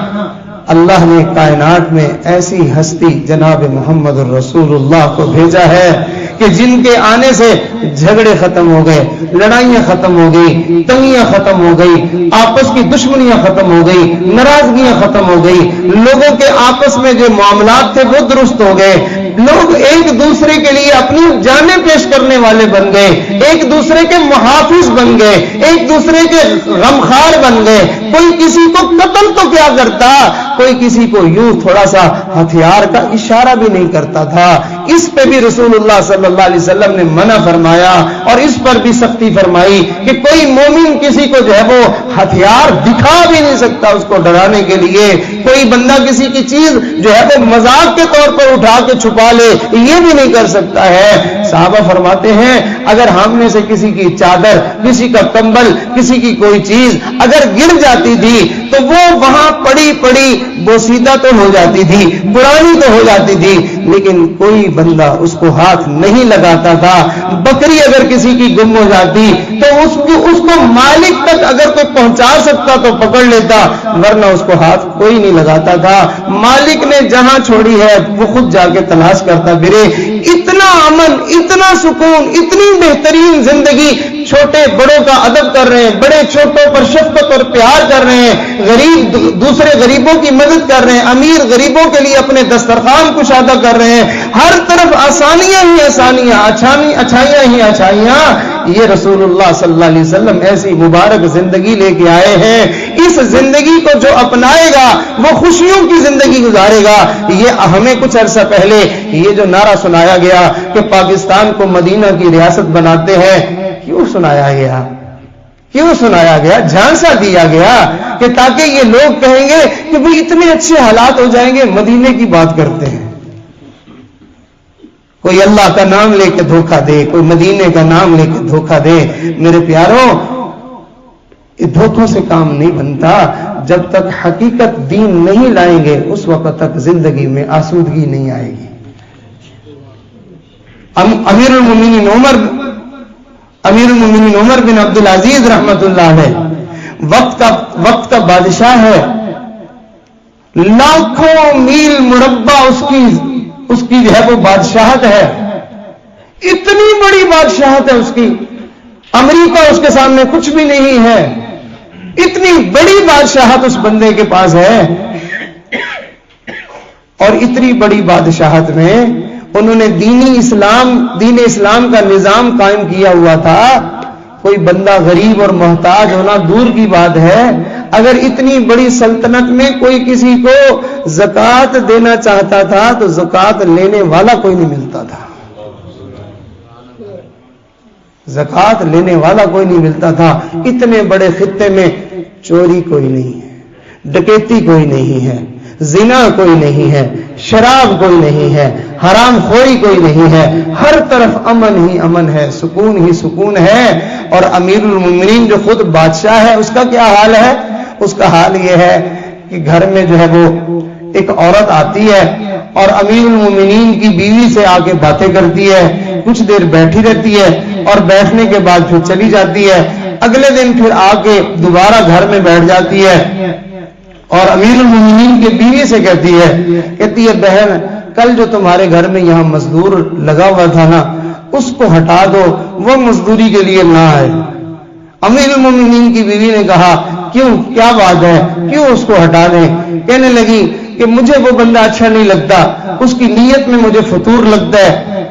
اللہ نے کائنات میں ایسی ہستی جناب محمد الرسول اللہ کو بھیجا ہے کہ جن کے آنے سے جھگڑے ختم ہو گئے، لڑائیاں ختم ہو گئی، تنگیاں ختم ہو گئی، آپس کی دشمنیاں ختم ہو گئی، ناراضگیاں ختم ہو گئی، لوگوں کے آپس میں جو معاملات تھے وہ درست ہو گئے، لوگ ایک دوسرے کے لیے اپنی جانیں پیش کرنے والے بن گئے، ایک دوسرے کے محافظ بن گئے، ایک دوسرے کے غمخوار بن گئے. کوئی کسی کو قتل تو کیا کرتا، کوئی کسی کو یوں تھوڑا سا ہتھیار کا اشارہ بھی نہیں کرتا تھا. اس پہ بھی رسول اللہ صلی اللہ علیہ وسلم نے منع فرمایا اور اس پر بھی سختی فرمائی کہ کوئی مومن کسی کو جو ہے وہ ہتھیار دکھا بھی نہیں سکتا اس کو ڈرانے کے لیے. کوئی بندہ کسی کی چیز جو ہے وہ مذاق کے طور پر اٹھا کے چھپا لے، یہ بھی نہیں کر سکتا ہے. صحابہ فرماتے ہیں اگر ہم میں سے کسی کی چادر، کسی کا کمبل، کسی کی کوئی چیز اگر گر جاتی تھی تو وہ وہاں پڑی پڑی بوسیدہ تو ہو جاتی تھی، پرانی تو ہو جاتی تھی، لیکن کوئی بندہ اس کو ہاتھ نہیں لگاتا تھا۔ بکری اگر کسی کی گم ہو جاتی تو اس کو مالک تک اگر کوئی پہنچا سکتا تو پکڑ لیتا، ورنہ اس کو ہاتھ کوئی نہیں لگاتا تھا۔ مالک نے جہاں چھوڑی ہے وہ خود جا کے تلاش کرتا پھرے۔ اتنا امن، اتنا سکون، اتنی بہترین زندگی، چھوٹے بڑوں کا ادب کر رہے ہیں، بڑے چھوٹوں پر شفقت اور پیار کر رہے ہیں، غریب دوسرے غریبوں کی مدد کر رہے ہیں، امیر غریبوں کے لیے اپنے دسترخوان کشادہ کر رہے ہیں، ہر طرف آسانیاں ہی آسانیاں، اچھائیاں ہی اچھائیاں۔ یہ رسول اللہ صلی اللہ علیہ وسلم ایسی مبارک زندگی لے کے آئے ہیں۔ اس زندگی کو جو اپنائے گا وہ خوشیوں کی زندگی گزارے گا۔ یہ ہمیں کچھ عرصہ پہلے یہ جو نعرہ سنایا گیا کہ پاکستان کو مدینہ کی ریاست بناتے ہیں، کیوں سنایا گیا؟ کیوں سنایا گیا؟ جھانسا دیا گیا کہ تاکہ یہ لوگ کہیں گے کہ بھئی اتنے اچھے حالات ہو جائیں گے، مدینے کی بات کرتے ہیں۔ کوئی اللہ کا نام لے کے دھوکہ دے، کوئی مدینے کا نام لے کے دھوکہ دے۔ میرے پیاروں، دھوکوں سے کام نہیں بنتا۔ جب تک حقیقت دین نہیں لائیں گے اس وقت تک زندگی میں آسودگی نہیں آئے گی۔ امیر المومنین عمر بن عبد العزیز رحمت اللہ علیہ وقت کا بادشاہ ہے، لاکھوں میل مربع اس کی جو ہے وہ بادشاہت ہے، اتنی بڑی بادشاہت ہے اس کی، امریکہ اس کے سامنے کچھ بھی نہیں ہے، اتنی بڑی بادشاہت اس بندے کے پاس ہے۔ اور اتنی بڑی بادشاہت میں انہوں نے دین اسلام کا نظام قائم کیا ہوا تھا۔ کوئی بندہ غریب اور محتاج ہونا دور کی بات ہے، اگر اتنی بڑی سلطنت میں کوئی کسی کو زکوٰۃ دینا چاہتا تھا تو زکوٰۃ لینے والا کوئی نہیں ملتا تھا، زکوٰۃ لینے والا کوئی نہیں ملتا تھا۔ اتنے بڑے خطے میں چوری کوئی نہیں ہے، ڈکیتی کوئی نہیں ہے، زنا کوئی نہیں ہے، شراب کوئی نہیں ہے، حرام خوری کوئی نہیں ہے، ہر طرف امن ہی امن ہے، سکون ہی سکون ہے۔ اور امیر المومنین جو خود بادشاہ ہے اس کا کیا حال ہے؟ اس کا حال یہ ہے کہ گھر میں جو ہے وہ ایک عورت آتی ہے اور امیر المومنین کی بیوی سے آ کے باتیں کرتی ہے، کچھ دیر بیٹھی رہتی ہے اور بیٹھنے کے بعد پھر چلی جاتی ہے، اگلے دن پھر آ کے دوبارہ گھر میں بیٹھ جاتی ہے اور امیر المومنین کی بیوی سے کہتی ہے بہن کل جو تمہارے گھر میں یہاں مزدور لگا ہوا تھا نا اس کو ہٹا دو، وہ مزدوری کے لیے نہ آئے۔ امیر المومنین کی بیوی نے کہا کیوں، کیا بات ہے، کیوں اس کو ہٹا دیں؟ کہنے لگی کہ مجھے وہ بندہ اچھا نہیں لگتا، اس کی نیت میں مجھے فطور لگتا ہے۔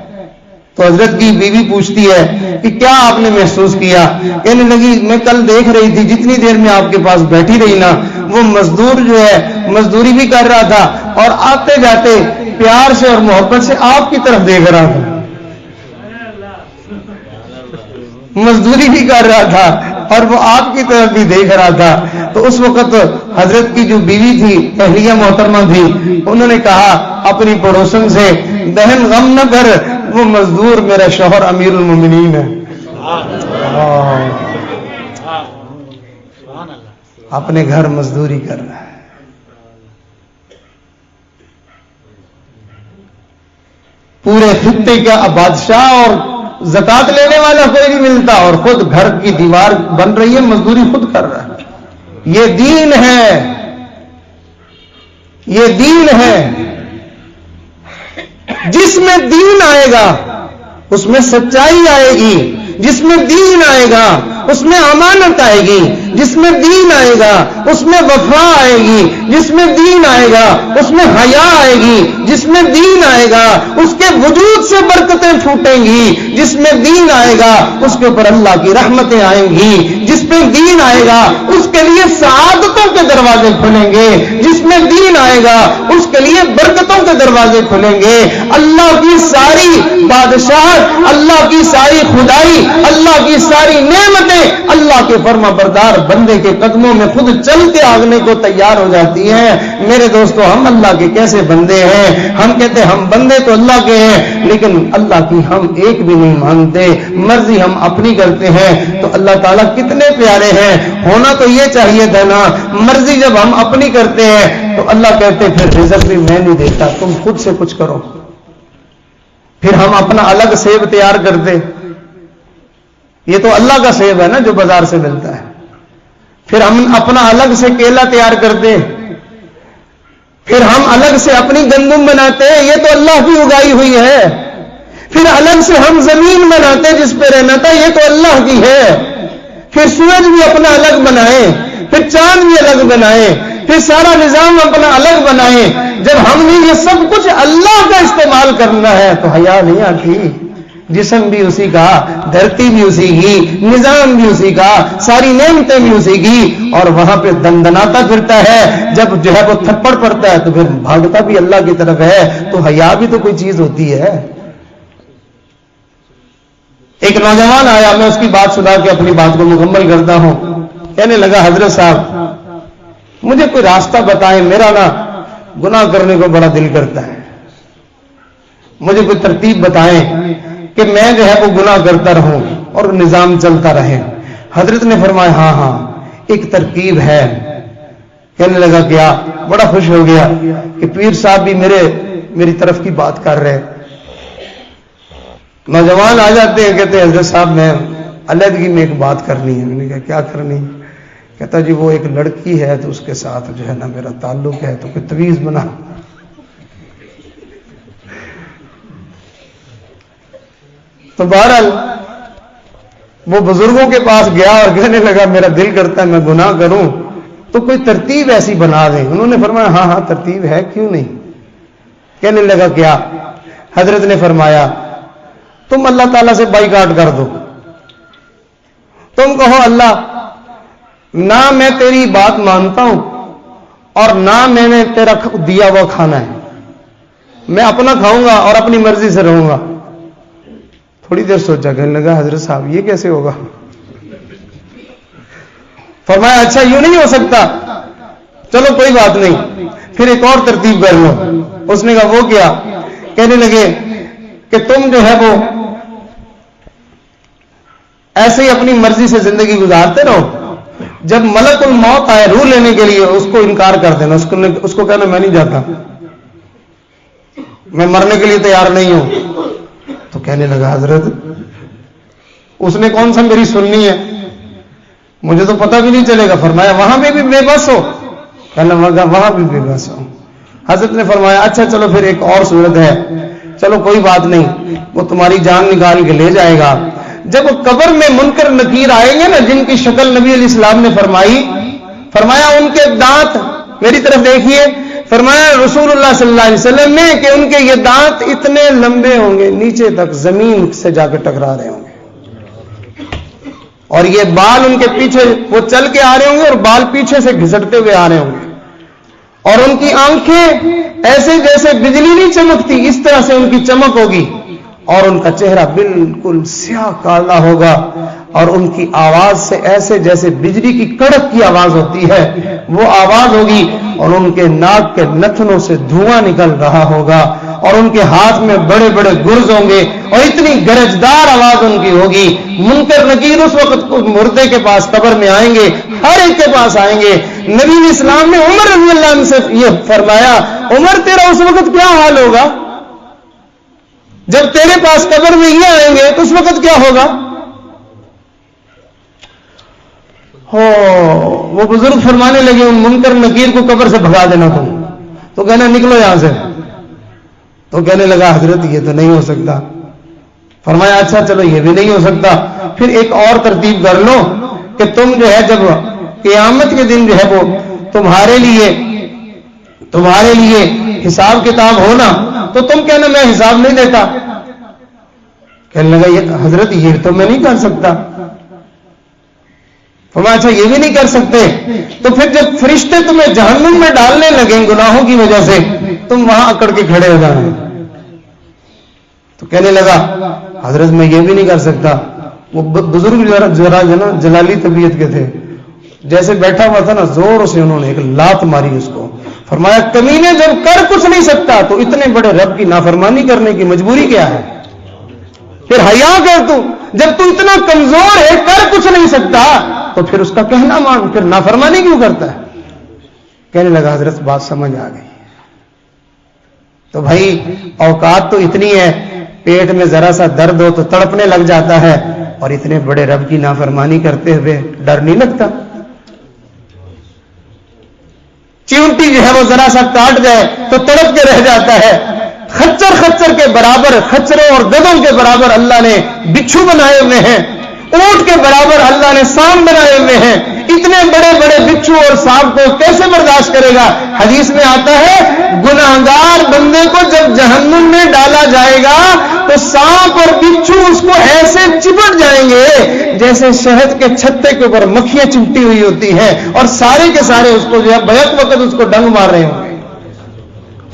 تو حضرت کی بیوی پوچھتی ہے کہ کیا آپ نے محسوس کیا؟ کہنے لگی میں کل دیکھ رہی تھی جتنی دیر میں آپ کے پاس بیٹھی رہی نا وہ مزدور جو ہے مزدوری بھی کر رہا تھا اور آتے جاتے پیار سے اور محبت سے آپ کی طرف دیکھ رہا تھا، مزدوری بھی کر رہا تھا اور وہ آپ کی طرف بھی دیکھ رہا تھا۔ تو اس وقت حضرت کی جو بیوی تھی اہلیہ محترمہ تھی انہوں نے کہا اپنی پڑوسن سے بہن غم نہ کر، وہ مزدور میرا شوہر امیر المومنین ہے، اپنے گھر مزدوری کر رہا ہے۔ پورے خطے کا بادشاہ اور زکات لینے والا کوئی نہیں ملتا اور خود گھر کی دیوار بن رہی ہے، مزدوری خود کر رہا ہے۔ یہ دین ہے، یہ دین ہے۔ جس میں دین آئے گا اس میں سچائی آئے گی، جس میں دین آئے گا اس میں امانت آئے گی، جس میں دین آئے گا اس میں وفا آئے گی، جس میں دین آئے گا اس میں حیا آئے گی، جس میں دین آئے گا اس کے وجود سے برکتیں پھوٹیں گی، جس میں دین آئے گا اس کے اوپر اللہ کی رحمتیں آئیں گی، جس میں دین آئے گا اس کے لیے سعادتوں کے دروازے کھلیں گے، جس میں دین آئے گا اس کے لیے برکتوں کے دروازے کھلیں گے. اللہ کی ساری بادشاہت، اللہ کی ساری خدائی، اللہ کی ساری نعمتیں اللہ کے فرما بردار بندے کے قدموں میں خود چل کے آگنے کو تیار ہو جاتی ہیں. میرے دوستو، ہم اللہ کے کیسے بندے ہیں؟ ہم کہتے ہم بندے تو اللہ کے ہیں، لیکن اللہ کی ہم ایک بھی نہیں مانتے، مرضی ہم اپنی کرتے ہیں. تو اللہ تعالیٰ کتنے پیارے ہیں. ہونا تو یہ چاہیے تھا نا، مرضی جب ہم اپنی کرتے ہیں تو اللہ کہتے پھر رزق بھی میں نہیں دیتا، تم خود سے کچھ کرو. پھر ہم اپنا الگ سیب تیار کرتے. یہ تو اللہ کا سیب ہے نا جو بازار سے ملتا ہے. پھر ہم اپنا الگ سے کیلا تیار کرتے. پھر ہم الگ سے اپنی گندم بناتے، یہ تو اللہ کی اگائی ہوئی ہے. پھر الگ سے ہم زمین بناتے جس پہ رہنا تھا، یہ تو اللہ کی ہے. پھر سورج بھی اپنا الگ بنائے، پھر چاند بھی الگ بنائے، پھر سارا نظام اپنا الگ بنائے. جب ہم نے یہ سب کچھ اللہ کا استعمال کرنا ہے تو حیا نہیں آتی. جسم بھی اسی کا، دھرتی بھی اسی کی، نظام بھی اسی کا، ساری نعمتیں بھی اسی کی، اور وہاں پہ دندناتا پھرتا ہے. جب جو ہے وہ تھپڑ پڑتا ہے تو پھر بھاگتا بھی اللہ کی طرف ہے. تو حیا بھی تو کوئی چیز ہوتی ہے. ایک نوجوان آیا، میں اس کی بات سنا کے اپنی بات کو مکمل کرتا ہوں. کہنے لگا حضرت صاحب مجھے کوئی راستہ بتائیں، میرا نا گناہ کرنے کو بڑا دل کرتا ہے، مجھے کوئی ترتیب بتائیں کہ میں جو ہے وہ گناہ کرتا رہوں اور نظام چلتا رہے. حضرت نے فرمایا ہاں ہاں ایک ترکیب ہے. کہنے لگا کیا؟ بڑا خوش ہو گیا کہ پیر صاحب بھی میری طرف کی بات کر رہے. نوجوان آ جاتے ہیں، کہتے ہیں حضرت صاحب میں علیحدگی میں ایک بات کرنی ہے. میں نے کہا کیا کرنی؟ کہتا جی وہ ایک لڑکی ہے تو اس کے ساتھ جو ہے نا میرا تعلق ہے، تو کوئی تویز بنا. تو بہرحال وہ بزرگوں کے پاس گیا اور کہنے لگا میرا دل کرتا ہے میں گناہ کروں، تو کوئی ترتیب ایسی بنا دیں. انہوں نے فرمایا ہاں ہاں ترتیب ہے، کیوں نہیں. کہنے لگا کیا؟ حضرت نے فرمایا تم اللہ تعالیٰ سے بائیکاٹ کر دو. تم کہو اللہ نہ میں تیری بات مانتا ہوں اور نہ میں نے تیرا دیا ہوا کھانا ہے، میں اپنا کھاؤں گا اور اپنی مرضی سے رہوں گا. تھوڑی دیر سوچا، کہنے لگا حضرت صاحب یہ کیسے ہوگا؟ فرمایا اچھا یوں نہیں ہو سکتا، چلو کوئی بات نہیں، پھر ایک اور ترتیب کر لو. اس نے کہا وہ کیا؟ کہنے لگے کہ تم جو ہے وہ ایسے ہی اپنی مرضی سے زندگی گزارتے رہو، جب ملک الموت آئے روح لینے کے لیے اس کو انکار کر دینا، اس کو کہنا میں نہیں جاتا، میں مرنے کے لیے تیار نہیں ہوں. تو کہنے لگا حضرت اس نے کون سا میری سننی ہے، مجھے تو پتہ بھی نہیں چلے گا. فرمایا وہاں پہ بھی بے بس ہو؟ کہنے لگا وہاں بھی بے بس ہو. حضرت نے فرمایا اچھا چلو پھر ایک اور صورت ہے، چلو کوئی بات نہیں، وہ تمہاری جان نکال کے لے جائے گا. جب قبر میں منکر نکیر آئیں گے نا، جن کی شکل نبی علیہ السلام نے فرمایا ان کے دانت میری طرف دیکھیے. فرمایا رسول اللہ صلی اللہ علیہ وسلم نے کہ ان کے یہ دانت اتنے لمبے ہوں گے نیچے تک زمین سے جا کے ٹکرا رہے ہوں گے، اور یہ بال ان کے پیچھے وہ چل کے آ رہے ہوں گے اور بال پیچھے سے گھسٹتے ہوئے آ رہے ہوں گے، اور ان کی آنکھیں ایسے جیسے بجلی نہیں چمکتی اس طرح سے ان کی چمک ہوگی، اور ان کا چہرہ بالکل سیاہ کالا ہوگا، اور ان کی آواز سے ایسے جیسے بجلی کی کڑک کی آواز ہوتی ہے وہ آواز ہوگی، اور ان کے ناک کے نتنوں سے دھواں نکل رہا ہوگا، اور ان کے ہاتھ میں بڑے بڑے گرز ہوں گے، اور اتنی گرجدار آواز ان کی ہوگی. منکر نکیر اس وقت مردے کے پاس قبر میں آئیں گے، ہر ایک کے پاس آئیں گے. نبی علیہ السلام نے عمر رضی اللہ عنہ سے یہ فرمایا عمر تیرا اس وقت کیا حال ہوگا جب تیرے پاس قبر میں یہ آئیں گے تو اس وقت کیا ہوگا؟ وہ بزرگ فرمانے لگے ان منکر نکیر کو قبر سے بھگا دینا تم. تو کہنا نکلو یہاں سے. تو کہنے لگا حضرت یہ تو نہیں ہو سکتا. فرمایا اچھا چلو یہ بھی نہیں ہو سکتا، پھر ایک اور ترتیب کر لو کہ تم جو ہے جب قیامت کے دن جو ہے وہ تمہارے لیے حساب کتاب ہونا تو تم کہنا میں حساب نہیں دیتا. کہنے لگا یہ حضرت یہ تو میں نہیں کر سکتا. فرمایا اچھا یہ بھی نہیں کر سکتے، تو پھر جب فرشتے تمہیں جہنم میں ڈالنے لگیں گناہوں کی وجہ سے تم وہاں اکڑ کے کھڑے ہو جانا. تو کہنے لگا حضرت میں یہ بھی نہیں کر سکتا. وہ بزرگ ذرا جلالی طبیعت کے تھے. جیسے بیٹھا ہوا تھا نا, زور سے انہوں نے ایک لات ماری اس کو. فرمایا کمینے جب کر کچھ نہیں سکتا تو اتنے بڑے رب کی نافرمانی کرنے کی مجبوری کیا ہے؟ پھر حیا کر تو, جب تو اتنا کمزور ہے, کر کچھ نہیں سکتا, تو پھر اس کا کہنا مان, پھر نافرمانی کیوں کرتا ہے؟ کہنے لگا حضرت بات سمجھ آ گئی. تو بھائی اوقات تو اتنی ہے, پیٹ میں ذرا سا درد ہو تو تڑپنے لگ جاتا ہے, اور اتنے بڑے رب کی نافرمانی کرتے ہوئے ڈر نہیں لگتا؟ چیونٹی جو ہے وہ ذرا سا کاٹ جائے تو تڑپ کے رہ جاتا ہے. خچر خچر کے برابر, خچروں اور گدوں کے برابر اللہ نے بچھو بنائے ہوئے ہیں, اونٹ کے برابر اللہ نے سانپ بنائے ہوئے ہیں. اتنے بڑے بڑے بچھو اور سانپ کو کیسے برداشت کرے گا؟ حدیث میں آتا ہے گناہگار بندے کو جب جہنم میں ڈالا جائے گا تو سانپ اور بچھو اس کو ایسے چپٹ جائیں گے جیسے شہد کے چھتے کے اوپر مکھیاں چمٹی ہوئی ہوتی ہیں, اور سارے کے سارے اس کو جو ہے بیک وقت اس کو ڈنگ مار رہے ہوں گے.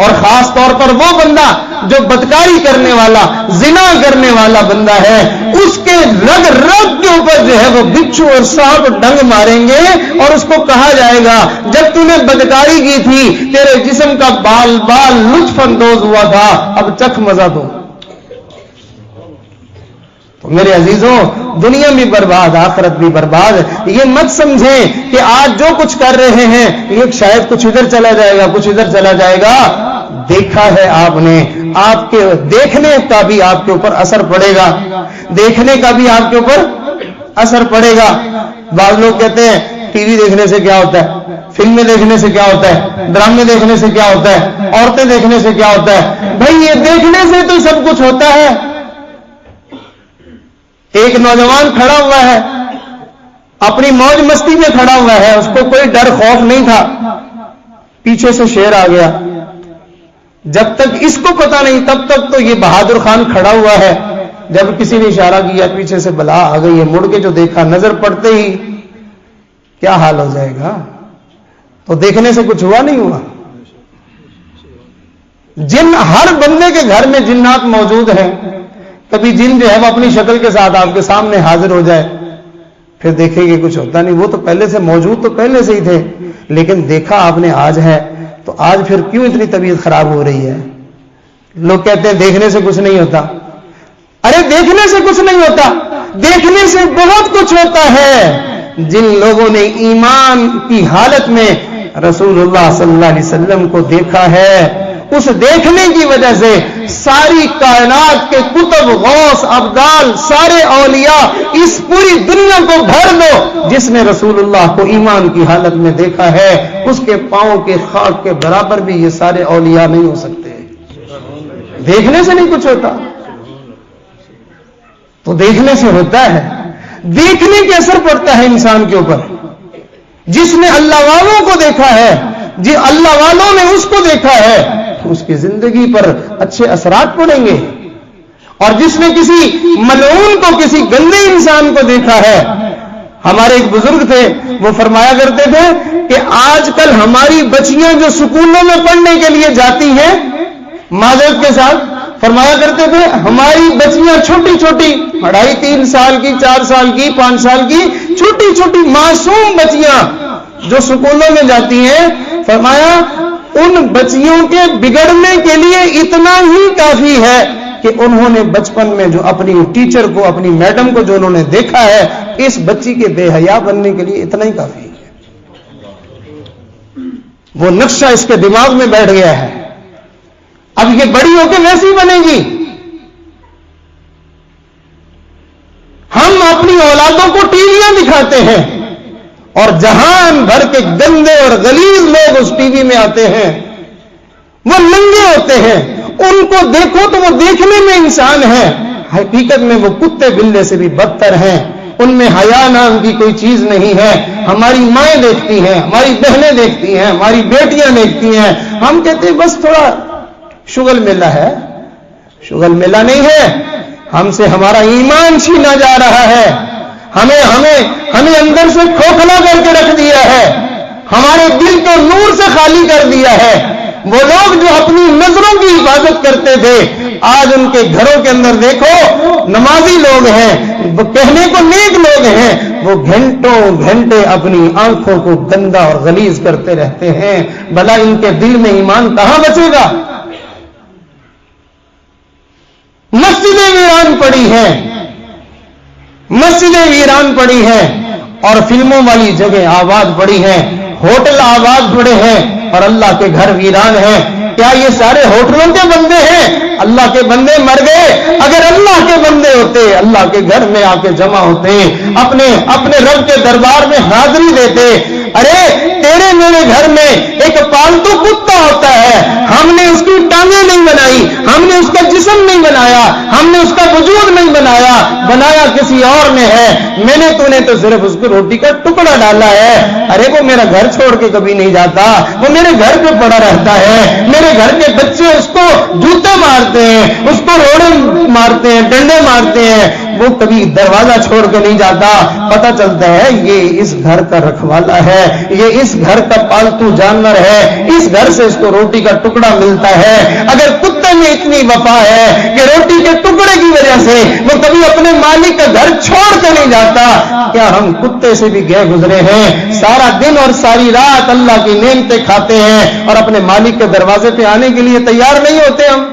اور خاص طور پر وہ بندہ جو بدکاری کرنے والا, زنا کرنے والا بندہ ہے, اس کے رگ رگ کے اوپر جو ہے وہ بچھو اور سانپ ڈنگ ماریں گے, اور اس کو کہا جائے گا جب تم نے بدکاری کی تھی تیرے جسم کا بال بال لطف اندوز ہوا تھا, اب چکھ مزہ دو. تو میرے عزیزوں, دنیا بھی برباد, آخرت بھی برباد. یہ مت سمجھیں کہ آج جو کچھ کر رہے ہیں یہ شاید کچھ ادھر چلا جائے گا, کچھ ادھر چلا جائے گا. دیکھا ہے آپ نے, آپ کے دیکھنے کا بھی آپ کے اوپر اثر پڑے گا, دیکھنے کا بھی آپ کے اوپر اثر پڑے گا. بعض لوگ کہتے ہیں ٹی وی دیکھنے سے کیا ہوتا ہے, فلمیں دیکھنے سے کیا ہوتا ہے, ڈرامے دیکھنے سے کیا ہوتا ہے, عورتیں دیکھنے سے کیا ہوتا ہے. بھائی یہ دیکھنے سے تو سب کچھ ہوتا ہے. ایک نوجوان کھڑا ہوا ہے, اپنی موج مستی میں کھڑا ہوا ہے, اس کو کوئی ڈر خوف نہیں تھا. پیچھے سے شیر آ گیا. جب تک اس کو پتا نہیں تب تک تو یہ بہادر خان کھڑا ہوا ہے. جب کسی نے اشارہ کیا پیچھے سے بلا آ گئی ہے, مڑ کے جو دیکھا نظر پڑتے ہی کیا حال ہو جائے گا. تو دیکھنے سے کچھ ہوا نہیں ہوا. جن ہر بندے کے گھر میں جنات موجود ہیں. کبھی جن جو ہے وہ اپنی شکل کے ساتھ آپ کے سامنے حاضر ہو جائے, پھر دیکھیں گے کچھ ہوتا نہیں. وہ تو پہلے سے موجود تو پہلے سے ہی تھے, لیکن دیکھا آپ نے آج ہے, تو آج پھر کیوں اتنی طبیعت خراب ہو رہی ہے؟ لوگ کہتے ہیں دیکھنے سے کچھ نہیں ہوتا. ارے دیکھنے سے کچھ نہیں ہوتا, دیکھنے سے بہت کچھ ہوتا ہے. جن لوگوں نے ایمان کی حالت میں رسول اللہ صلی اللہ علیہ وسلم کو دیکھا ہے, اس دیکھنے کی وجہ سے ساری کائنات کے کتب, غوث, ابدال, سارے اولیاء, اس پوری دنیا کو بھر دو, جس نے رسول اللہ کو ایمان کی حالت میں دیکھا ہے, اس کے پاؤں کے خاک کے برابر بھی یہ سارے اولیاء نہیں ہو سکتے. دیکھنے سے نہیں کچھ ہوتا, تو دیکھنے سے ہوتا ہے. دیکھنے کے اثر پڑتا ہے انسان کے اوپر. جس نے اللہ والوں کو دیکھا ہے, جی اللہ والوں نے اس کو دیکھا ہے, اس کی زندگی پر اچھے اثرات پڑیں گے. اور جس نے کسی ملعون کو, کسی گندے انسان کو دیکھا ہے, ہمارے ایک بزرگ تھے, وہ فرمایا کرتے تھے کہ آج کل ہماری بچیاں جو سکولوں میں پڑھنے کے لیے جاتی ہیں, معذرت کے ساتھ فرمایا کرتے تھے ہماری بچیاں چھوٹی چھوٹی 2.5-3 سال کی, 4 سال کی, 5 سال کی چھوٹی چھوٹی معصوم بچیاں جو سکولوں میں جاتی ہیں, فرمایا ان بچیوں کے بگڑنے کے لیے اتنا ہی کافی ہے کہ انہوں نے بچپن میں جو اپنی ٹیچر کو, اپنی میڈم کو جو انہوں نے دیکھا ہے, اس بچی کے بے حیا بننے کے لیے اتنا ہی کافی ہے. وہ نقشہ اس کے دماغ میں بیٹھ گیا ہے. اب یہ بڑی ہو کے ویسی بنے گی. ہم اپنی اولادوں کو ٹی ویاں دکھاتے ہیں, اور جہان بھر کے گندے اور غلیظ لوگ اس ٹی وی میں آتے ہیں, وہ ننگے ہوتے ہیں. ان کو دیکھو تو وہ دیکھنے میں انسان ہیں, حقیقت میں وہ کتے بلے سے بھی بدتر ہیں. ان میں حیا نام کی کوئی چیز نہیں ہے. ہماری مائیں دیکھتی ہیں, ہماری بہنیں دیکھتی ہیں, ہماری بیٹیاں دیکھتی ہیں, ہم کہتے ہیں بس تھوڑا شغل میلہ ہے. شغل میلہ نہیں ہے, ہم سے ہمارا ایمان چھینا جا رہا ہے. ہمیں اندر سے کھوکھلا کر کے رکھ دیا ہے, ہمارے دل کو نور سے خالی کر دیا ہے. وہ لوگ جو اپنی نظروں کی حفاظت کرتے تھے آج ان کے گھروں کے اندر دیکھو نمازی لوگ ہیں، وہ کہنے کو نیک لوگ ہیں، وہ گھنٹوں گھنٹے اپنی آنکھوں کو گندا اور غلیظ کرتے رہتے ہیں. بھلا ان کے دل میں ایمان کہاں بچے گا؟ مسجدیں ویران پڑی ہیں، مسجدیں ویران پڑی ہیں اور فلموں والی جگہ آباد پڑی ہیں، ہوٹل آباد پڑے ہیں اور اللہ کے گھر ویران ہیں. کیا یہ سارے ہوٹلوں کے بندے ہیں؟ اللہ کے بندے مر گئے. اگر اللہ کے بندے ہوتے اللہ کے گھر میں آ کے جمع ہوتے، اپنے رب کے دربار میں حاضری دیتے. ارے تیرے میرے گھر میں ایک پالتو کتا ہوتا ہے، ہم نے اس کی ٹانگیں نہیں بنائی، ہم نے اس کا جسم نہیں بنایا، ہم نے اس کا وجود نہیں بنایا، بنایا کسی اور نے ہے. تو نے تو صرف اس کو روٹی کا ٹکڑا ڈالا ہے. ارے وہ میرا گھر چھوڑ کے کبھی نہیں جاتا، وہ میرے گھر پہ پڑا رہتا ہے. میرے گھر کے بچے اس کو جوتے مارتے ہیں، اس کو روڑے مارتے ہیں، ڈنڈے مارتے ہیں، وہ کبھی دروازہ چھوڑ کے نہیں جاتا. پتہ چلتا ہے یہ اس گھر کا رکھوالا ہے، یہ اس گھر کا پالتو جانور ہے، اس گھر سے اس کو روٹی کا ٹکڑا ملتا ہے. اگر کتے میں اتنی وفا ہے کہ روٹی کے ٹکڑے کی وجہ سے وہ کبھی اپنے مالک کا گھر چھوڑ کے نہیں جاتا، کیا ہم کتے سے بھی گئے گزرے ہیں؟ سارا دن اور ساری رات اللہ کی نعمتیں کھاتے ہیں اور اپنے مالک کے دروازے پہ آنے کے لیے تیار نہیں ہوتے. ہم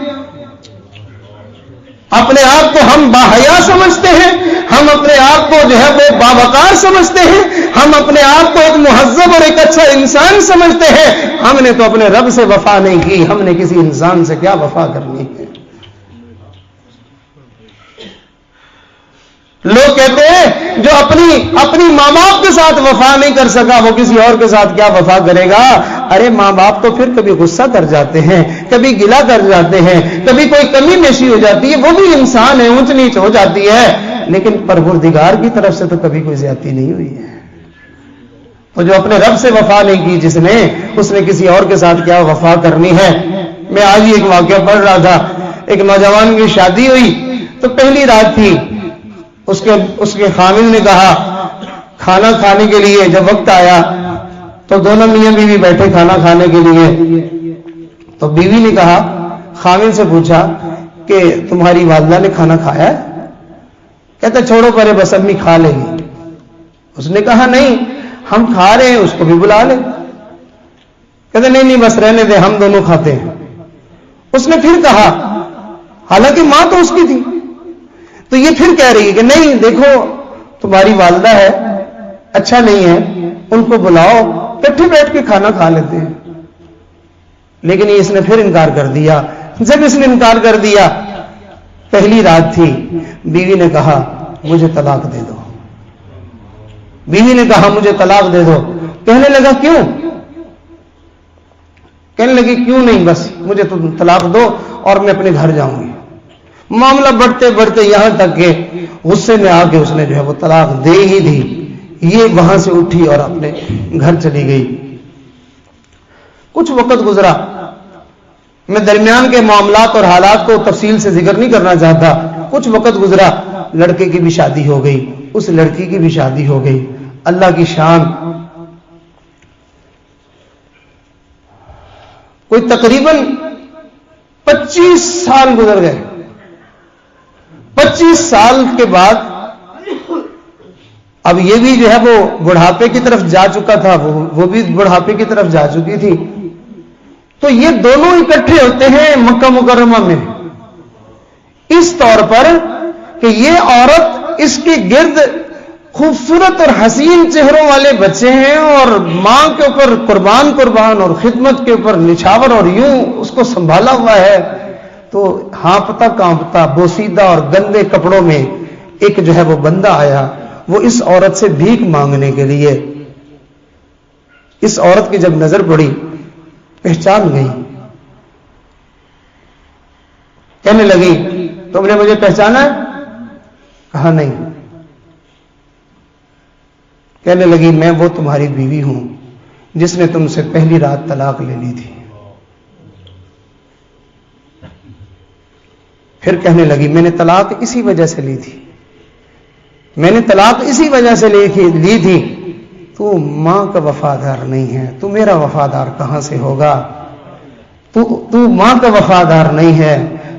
اپنے آپ کو ہم باحیا سمجھتے ہیں، ہم اپنے آپ کو جو ہے وہ باوقار سمجھتے ہیں، ہم اپنے آپ کو ایک مہذب اور ایک اچھا انسان سمجھتے ہیں. ہم نے تو اپنے رب سے وفا نہیں کی، ہم نے کسی انسان سے کیا وفا کرنی ہے؟ لوگ کہتے ہیں جو اپنی ماں باپ کے ساتھ وفا نہیں کر سکا وہ کسی اور کے ساتھ کیا وفا کرے گا؟ ارے ماں باپ تو پھر کبھی غصہ کر جاتے ہیں، کبھی گلہ کر جاتے ہیں، کبھی کوئی کمی بیشی ہو جاتی ہے، وہ بھی انسان ہے، اونچ نیچ ہو جاتی ہے، لیکن پروردگار کی طرف سے تو کبھی کوئی زیادتی نہیں ہوئی ہے. تو جو اپنے رب سے وفا نہیں کی اس نے کسی اور کے ساتھ کیا وفا کرنی ہے؟ میں آج ہی ایک واقعہ پڑھ رہا تھا. ایک نوجوان کی شادی ہوئی تو پہلی رات تھی، اس کے خامن نے کہا کھانا کھانے کے لیے. جب وقت آیا تو دونوں میاں بیوی بیٹھے کھانا کھانے کے لیے. تو بیوی نے کہا، خامن سے پوچھا کہ تمہاری والدہ نے کھانا کھایا ہے؟ کہتا چھوڑو پرے، بس امی کھا لیں گی. اس نے کہا نہیں، ہم کھا رہے ہیں، اس کو بھی بلا لیں. کہتے نہیں بس رہنے دیں، ہم دونوں کھاتے ہیں. اس نے پھر کہا، حالانکہ ماں تو اس کی تھی، تو یہ پھر کہہ رہی ہے کہ نہیں دیکھو تمہاری والدہ ہے، اچھا نہیں ہے، ان کو بلاؤ، کٹھے بیٹھ کے کھانا کھا لیتے ہیں. لیکن اس نے پھر انکار کر دیا. جب اس نے انکار کر دیا، پہلی رات تھی، بیوی نے کہا مجھے طلاق دے دو. بیوی نے کہا مجھے طلاق دے دو. کہنے لگا کیوں؟ کہنے لگی کیوں نہیں، بس مجھے تو طلاق دو اور میں اپنے گھر جاؤں گی. معاملہ بڑھتے بڑھتے یہاں تک کہ غصے میں آ کے اس نے جو ہے وہ طلاق دے ہی دی. یہ وہاں سے اٹھی اور اپنے گھر چلی گئی. کچھ وقت گزرا، میں درمیان کے معاملات اور حالات کو تفصیل سے ذکر نہیں کرنا چاہتا. کچھ وقت گزرا، لڑکے کی بھی شادی ہو گئی، اس لڑکی کی بھی شادی ہو گئی. اللہ کی شان، کوئی تقریباً 25 سال گزر گئے. 25 سال کے بعد اب یہ بھی جو ہے وہ بڑھاپے کی طرف جا چکا تھا، وہ بھی بڑھاپے کی طرف جا چکی تھی. تو یہ دونوں اکٹھے ہوتے ہیں مکہ مکرمہ میں اس طور پر کہ یہ عورت اس کے گرد خوبصورت اور حسین چہروں والے بچے ہیں اور ماں کے اوپر قربان اور خدمت کے اوپر نچھاور اور یوں اس کو سنبھالا ہوا ہے. تو ہانپتا کانپتا بوسیدہ اور گندے کپڑوں میں ایک جو ہے وہ بندہ آیا، وہ اس عورت سے بھیک مانگنے کے لیے. اس عورت کی جب نظر پڑی پہچان گئی. کہنے لگی تم نے مجھے پہچانا ہے؟ کہا نہیں. کہنے لگی میں وہ تمہاری بیوی ہوں جس نے تم سے پہلی رات طلاق لے لی تھی. پھر کہنے لگی میں نے طلاق اسی وجہ سے لی تھی، میں نے طلاق اسی وجہ سے لی تھی. تو ماں کا وفادار نہیں ہے، تو میرا وفادار کہاں سے ہوگا؟ تو ماں کا وفادار نہیں ہے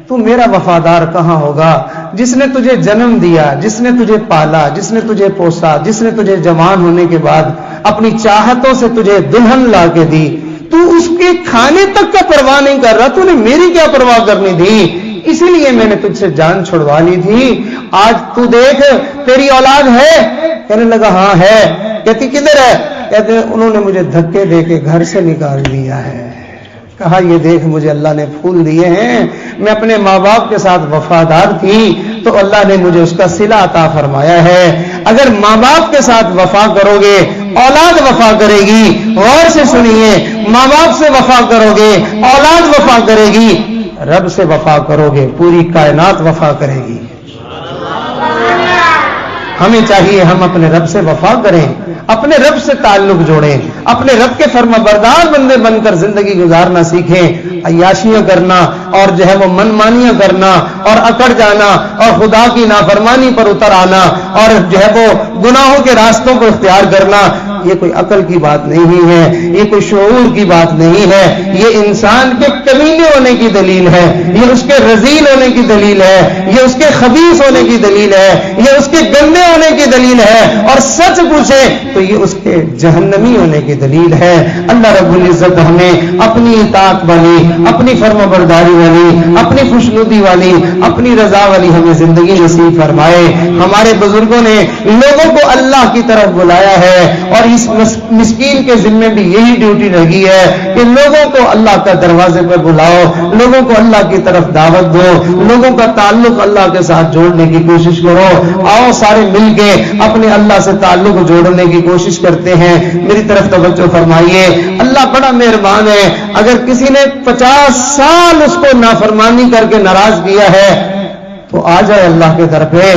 تو میرا وفادار کہاں ہوگا؟ جس نے تجھے جنم دیا، جس نے تجھے پالا، جس نے تجھے پوسا، جس نے تجھے جوان ہونے کے بعد اپنی چاہتوں سے تجھے دلہن لا کے دی، تو اس کے کھانے تک کا پرواہ نہیں کر رہا، تو نے میری کیا پرواہ کرنی تھی؟ اسی لیے میں نے تجھ سے جان چھڑوا لی تھی۔ آج تو دیکھ تیری اولاد ہے؟ کہنے لگا ہاں ہے۔ کہتی کدھر ہے؟ کہتے انہوں نے مجھے دھکے دے کے گھر سے نکال دیا ہے۔ کہا یہ دیکھ مجھے اللہ نے پھول دیے ہیں، میں اپنے ماں باپ کے ساتھ وفادار تھی تو اللہ نے مجھے اس کا صلہ عطا فرمایا ہے۔ اگر ماں باپ کے ساتھ وفا کرو گے اولاد وفا کرے گی۔ غور سے سنیے، ماں باپ سے وفا کرو گے اولاد وفا کرے گی، رب سے وفا کرو گے پوری کائنات وفا کرے گی۔ ہمیں چاہیے ہم اپنے رب سے وفا کریں، اپنے رب سے تعلق جوڑیں، اپنے رب کے فرما بردار بندے بن کر زندگی گزارنا سیکھیں۔ عیاشیاں کرنا اور جو ہے وہ من مانیاں کرنا اور اکڑ جانا اور خدا کی نافرمانی پر اتر آنا اور جو ہے وہ گناہوں کے راستوں کو اختیار کرنا، یہ کوئی عقل کی بات نہیں ہے، یہ کوئی شعور کی بات نہیں ہے، یہ انسان کے کمینے ہونے کی دلیل ہے، یہ اس کے رذیل ہونے کی دلیل ہے، یہ اس کے خبیث ہونے کی دلیل ہے، یہ اس کے گندے ہونے کی دلیل ہے، اور سچ پوچھے تو یہ اس کے جہنمی ہونے کی دلیل ہے۔ اللہ رب العزت ہمیں اپنی اطاعت والی، اپنی فرما برداری والی، اپنی خوشنودی والی، اپنی رضا والی ہمیں زندگی نصیب فرمائے۔ ہمارے بزرگوں نے لوگوں کو اللہ کی طرف بلایا ہے اور اس مسکین کے ذمے بھی یہی ڈیوٹی لگی ہے کہ لوگوں کو اللہ کا دروازے پر بلاؤ، لوگوں کو اللہ کی طرف دعوت دو، لوگوں کا تعلق اللہ کے ساتھ جوڑنے کی کوشش کرو۔ آؤ سارے مل کے اپنے اللہ سے تعلق جوڑنے کی کوشش کرتے ہیں۔ میری طرف توجہ فرمائیے، اللہ بڑا مہربان ہے۔ اگر کسی نے 50 سال اس کو نافرمانی کر کے ناراض کیا ہے تو آ جائے اللہ کے در پہ،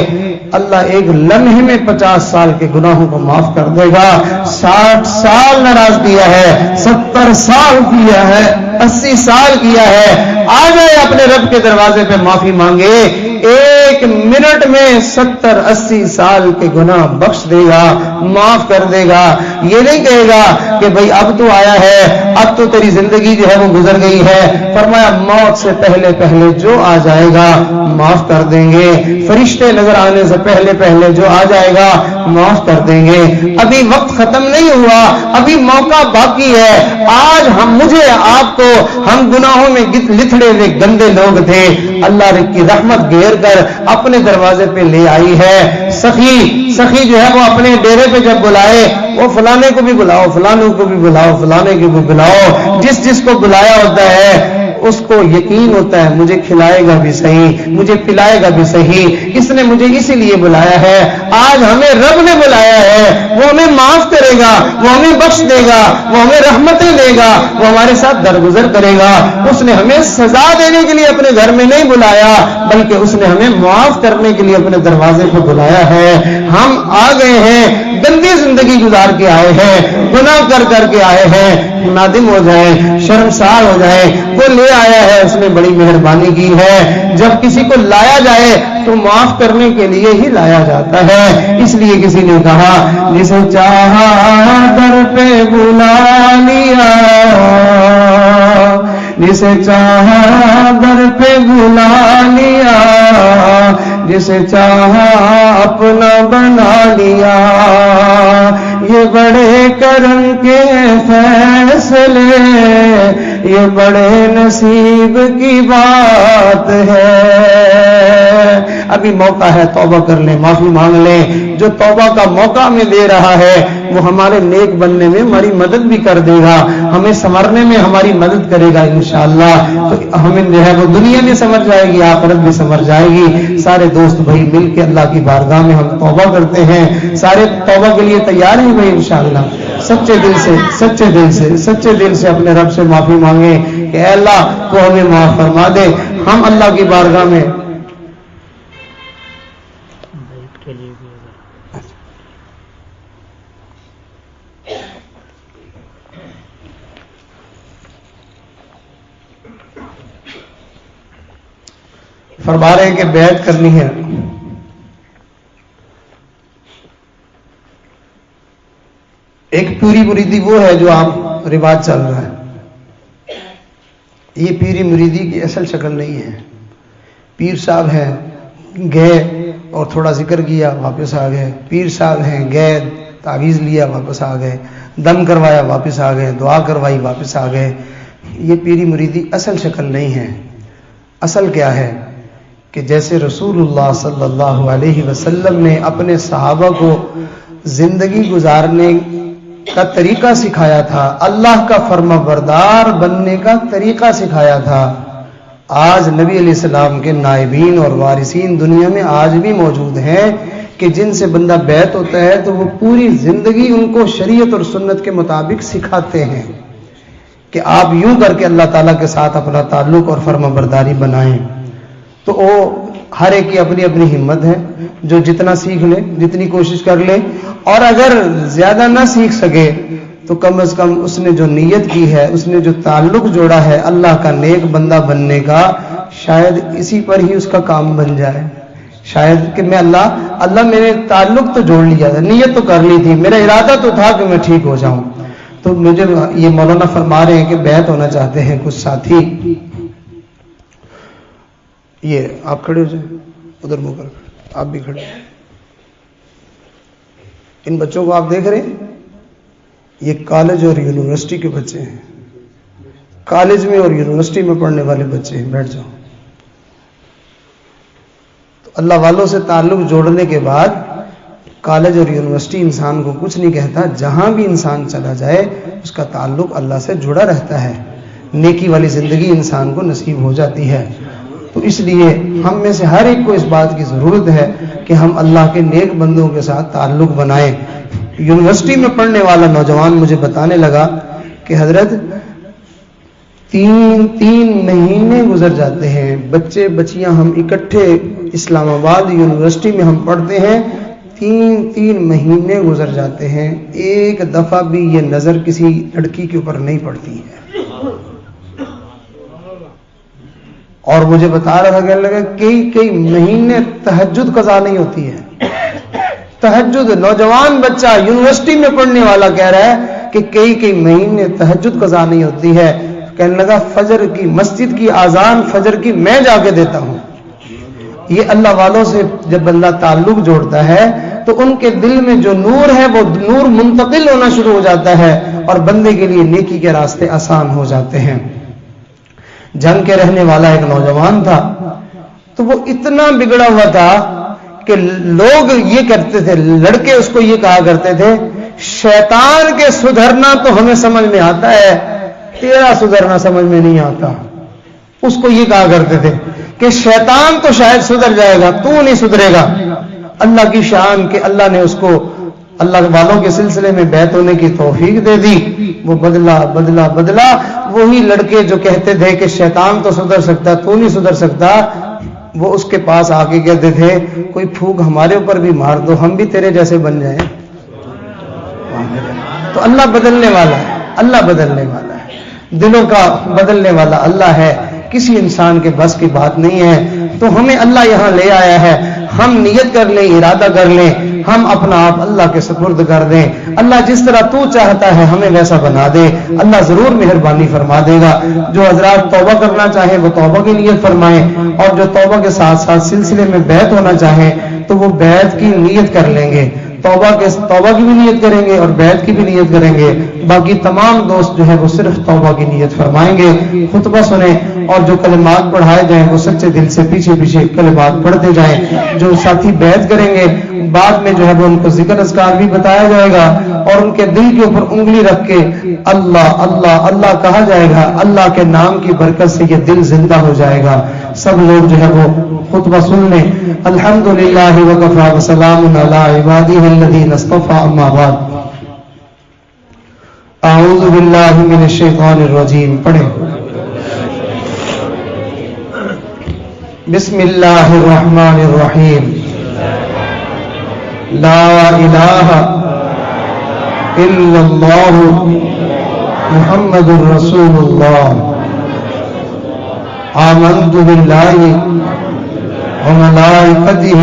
اللہ ایک لمحے میں 50 سال کے گناہوں کو معاف کر دے گا۔ 60 سال ناراض کیا ہے، 70 سال کیا ہے، 80 سال کیا ہے، آ جائے اپنے رب کے دروازے پہ معافی مانگے، ایک منٹ میں 70-80 سال کے گناہ بخش دے گا، معاف کر دے گا۔ یہ نہیں کہے گا کہ بھئی اب تو آیا ہے، اب تو تیری زندگی جو ہے وہ گزر گئی ہے۔ فرمایا موت سے پہلے پہلے جو آ جائے گا معاف کر دیں گے، فرشتے نظر آنے سے پہلے پہلے جو آ جائے گا معاف کر دیں گے۔ ابھی وقت ختم نہیں ہوا، ابھی موقع باقی ہے۔ آج مجھے آپ کو، ہم گناہوں میں لتھڑے ہوئے گندے لوگ تھے، اللہ کی رحمت گھیر کر اپنے دروازے پہ لے آئی ہے۔ سخی جو ہے وہ اپنے ڈیرے پہ جب بلائے، وہ فلانے کو بھی بلاؤ، فلانے کو بھی بلاؤ، فلانے کو بھی بلاؤ، جس کو بلایا ہوتا ہے اس کو یقین ہوتا ہے مجھے کھلائے گا بھی صحیح، مجھے پلائے گا بھی صحیح، اس نے مجھے اسی لیے بلایا ہے۔ آج ہمیں رب نے بلایا ہے، وہ ہمیں معاف کرے گا، وہ ہمیں بخش دے گا، وہ ہمیں رحمتیں دے گا، وہ ہمارے ساتھ درگزر کرے گا۔ اس نے ہمیں سزا دینے کے لیے اپنے گھر میں نہیں بلایا، بلکہ اس نے ہمیں معاف کرنے کے لیے اپنے دروازے پہ بلایا ہے۔ ہم آ گئے ہیں، گندی زندگی گزار کے آئے ہیں، گناہ کر کے آئے ہیں، نادم ہو جائیں، شرمسار ہو جائیں۔ وہ لے آیا ہے، اس نے بڑی مہربانی کی ہے۔ جب کسی کو لایا جائے تو معاف کرنے کے لیے ہی لایا جاتا ہے۔ اس لیے کسی نے کہا جسے چاہا در پہ بلا لیا، جسے چاہا در پہ بلا لیا، جسے چاہا اپنا بنا لیا۔ یہ بڑے کرم کے فیصلے، یہ بڑے نصیب کی بات ہے۔ ابھی موقع ہے، توبہ کر لیں، معافی مانگ لیں۔ جو توبہ کا موقع ہمیں دے رہا ہے وہ ہمارے نیک بننے میں ہماری مدد بھی کر دے گا، ہمیں سنورنے میں ہماری مدد کرے گا انشاءاللہ۔ تو ہمیں جو ہے وہ دنیا بھی سمجھ جائے گی، آخرت بھی سمجھ جائے گی۔ سارے دوست بھائی مل کے اللہ کی بارگاہ میں ہم توبہ کرتے ہیں، سارے توبہ کے لیے تیار ہیں بھائی انشاءاللہ۔ سچے دل سے اپنے رب سے معافی مانگیں کہ اے اللہ تو ہمیں معاف فرما دے۔ ہم اللہ کی بارگاہ میں فرما رہے ہیں کہ بیعت کرنی ہے۔ ایک پوری مریدی وہ ہے جو عام رواج چل رہا ہے، یہ پیری مریدی کی اصل شکل نہیں ہے. پیر صاحب ہیں گئے اور تھوڑا ذکر کیا واپس آ گئے، پیر صاحب ہیں گئے تعویذ لیا واپس آ گئے، دم کروایا واپس آ گئے، دعا کروائی واپس آ گئے. یہ پیری مریدی اصل شکل نہیں ہے. اصل کیا ہے کہ جیسے رسول اللہ صلی اللہ علیہ وسلم نے اپنے صحابہ کو زندگی گزارنے کا طریقہ سکھایا تھا، اللہ کا فرما بردار بننے کا طریقہ سکھایا تھا، آج نبی علیہ السلام کے نائبین اور وارثین دنیا میں آج بھی موجود ہیں کہ جن سے بندہ بیعت ہوتا ہے تو وہ پوری زندگی ان کو شریعت اور سنت کے مطابق سکھاتے ہیں کہ آپ یوں کر کے اللہ تعالیٰ کے ساتھ اپنا تعلق اور فرما برداری بنائیں. تو وہ ہر ایک کی اپنی اپنی ہمت ہے، جو جتنا سیکھ لے، جتنی کوشش کر لے، اور اگر زیادہ نہ سیکھ سکے تو کم از کم اس نے جو نیت کی ہے، اس نے جو تعلق جوڑا ہے اللہ کا نیک بندہ بننے کا، شاید اسی پر ہی اس کا کام بن جائے. شاید کہ میں اللہ میرے تعلق تو جوڑ لیا تھا، نیت تو کر لی تھی، میرا ارادہ تو تھا کہ میں ٹھیک ہو جاؤں. تو مجھے یہ مولانا فرما رہے ہیں کہ بیعت ہونا چاہتے ہیں کچھ ساتھی. یہ آپ کھڑے ہو جائیں، ادھر منہ کر آپ بھی کھڑے. ان بچوں کو آپ دیکھ رہے ہیں، یہ کالج اور یونیورسٹی کے بچے ہیں، کالج میں اور یونیورسٹی میں پڑھنے والے بچے ہیں. بیٹھ جاؤ. تو اللہ والوں سے تعلق جوڑنے کے بعد کالج اور یونیورسٹی انسان کو کچھ نہیں کہتا، جہاں بھی انسان چلا جائے اس کا تعلق اللہ سے جڑا رہتا ہے، نیکی والی زندگی انسان کو نصیب ہو جاتی ہے. تو اس لیے ہم میں سے ہر ایک کو اس بات کی ضرورت ہے کہ ہم اللہ کے نیک بندوں کے ساتھ تعلق بنائیں. یونیورسٹی میں پڑھنے والا نوجوان مجھے بتانے لگا کہ حضرت 3 مہینے گزر جاتے ہیں، بچے بچیاں ہم اکٹھے اسلام آباد یونیورسٹی میں ہم پڑھتے ہیں، 3 مہینے گزر جاتے ہیں، ایک دفعہ بھی یہ نظر کسی لڑکی کے اوپر نہیں پڑتی ہے. اور مجھے بتا رہا تھا کہنے لگا کئی مہینے تہجد قضا نہیں ہوتی ہے. تہجد، نوجوان بچہ یونیورسٹی میں پڑھنے والا کہہ رہا ہے کہ کئی مہینے تہجد قضا نہیں ہوتی ہے. کہنے لگا فجر کی مسجد کی اذان فجر کی میں جا کے دیتا ہوں. یہ اللہ والوں سے جب بندہ تعلق جوڑتا ہے تو ان کے دل میں جو نور ہے وہ نور منتقل ہونا شروع ہو جاتا ہے اور بندے کے لیے نیکی کے راستے آسان ہو جاتے ہیں. جنگ کے رہنے والا ایک نوجوان تھا، تو وہ اتنا بگڑا ہوا تھا کہ لوگ یہ کرتے تھے، لڑکے اس کو یہ کہا کرتے تھے شیطان کے سدھرنا تو ہمیں سمجھ میں آتا ہے، تیرا سدھرنا سمجھ میں نہیں آتا. اس کو یہ کہا کرتے تھے کہ شیطان تو شاید سدھر جائے گا، تو نہیں سدھرے گا. اللہ کی شان کہ اللہ نے اس کو اللہ والوں کے سلسلے میں بیعت ہونے کی توفیق دے دی. وہ بدلا وہی لڑکے جو کہتے تھے کہ شیطان تو سدھر سکتا تو نہیں سدھر سکتا، وہ اس کے پاس آ کے کہتے تھے کوئی پھونک ہمارے اوپر بھی مار دو، ہم بھی تیرے جیسے بن جائیں. تو اللہ بدلنے والا ہے، اللہ بدلنے والا ہے، دلوں کا بدلنے والا اللہ ہے، کسی انسان کے بس کی بات نہیں ہے. تو ہمیں اللہ یہاں لے آیا ہے، ہم نیت کر لیں، ارادہ کر لیں، ہم اپنا آپ اللہ کے سپرد کر دیں. اللہ جس طرح تو چاہتا ہے ہمیں ویسا بنا دے، اللہ ضرور مہربانی فرما دے گا. جو حضرات توبہ کرنا چاہیں وہ توبہ کی نیت فرمائیں، اور جو توبہ کے ساتھ ساتھ سلسلے میں بیعت ہونا چاہیں تو وہ بیعت کی نیت کر لیں گے. توبہ کی بھی نیت کریں گے اور بیعت کی بھی نیت کریں گے. باقی تمام دوست جو ہے وہ صرف توبہ کی نیت فرمائیں گے. خطبہ سنیں اور جو کلمات پڑھائے جائیں وہ سچے دل سے پیچھے کلمات پڑھتے جائیں. جو ساتھی بیعت کریں گے بعد میں جو ہے وہ ان کو ذکر اذکار بھی بتایا جائے گا اور ان کے دل کے اوپر انگلی رکھ کے اللہ اللہ اللہ کہا جائے گا. اللہ کے نام کی برکت سے یہ دل زندہ ہو جائے گا. سب لوگ جو ہے وہ خطبہ سن لیں. الحمدللہ وکفی وسلام علی عبادہ الذین اصطفی، اما بعد. اعوذ باللہ من الشیطان الرجیم. پڑھیں. بسم اللہ الرحمن الرحیم. لا الہ الا اللہ محمد رسول اللہ. آمنت باللہ وملائکتہ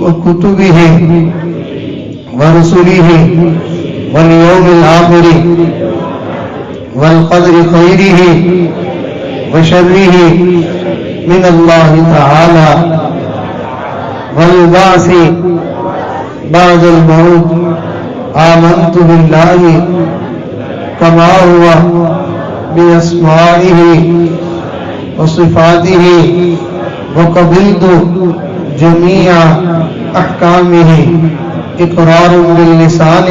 وکتبہ ورسلہ والیوم الآخر والقدر خيره وشره من الله تعالى والبعث بعد الموت آمنت بالله كما هو بأسمائه وصفاته وقبلت جميع أحكامه إقرار باللسان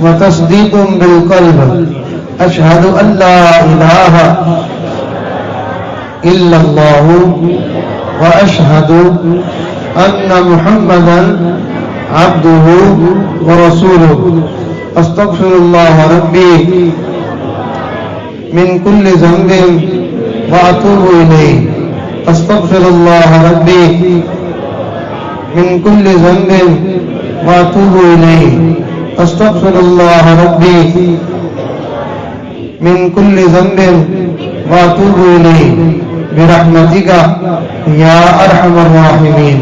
وتصديق بالقلب أشهد أن لا إله إلا الله وأشهد أن محمدا عبده ورسوله أستغفر الله ربي من كل ذنب وأتوب إليه أستغفر الله ربي من كل ذنب وأتوب إليه أستغفر الله ربي من كل ذنب وأتوب إليه برحمتك يا أرحم الراحمين.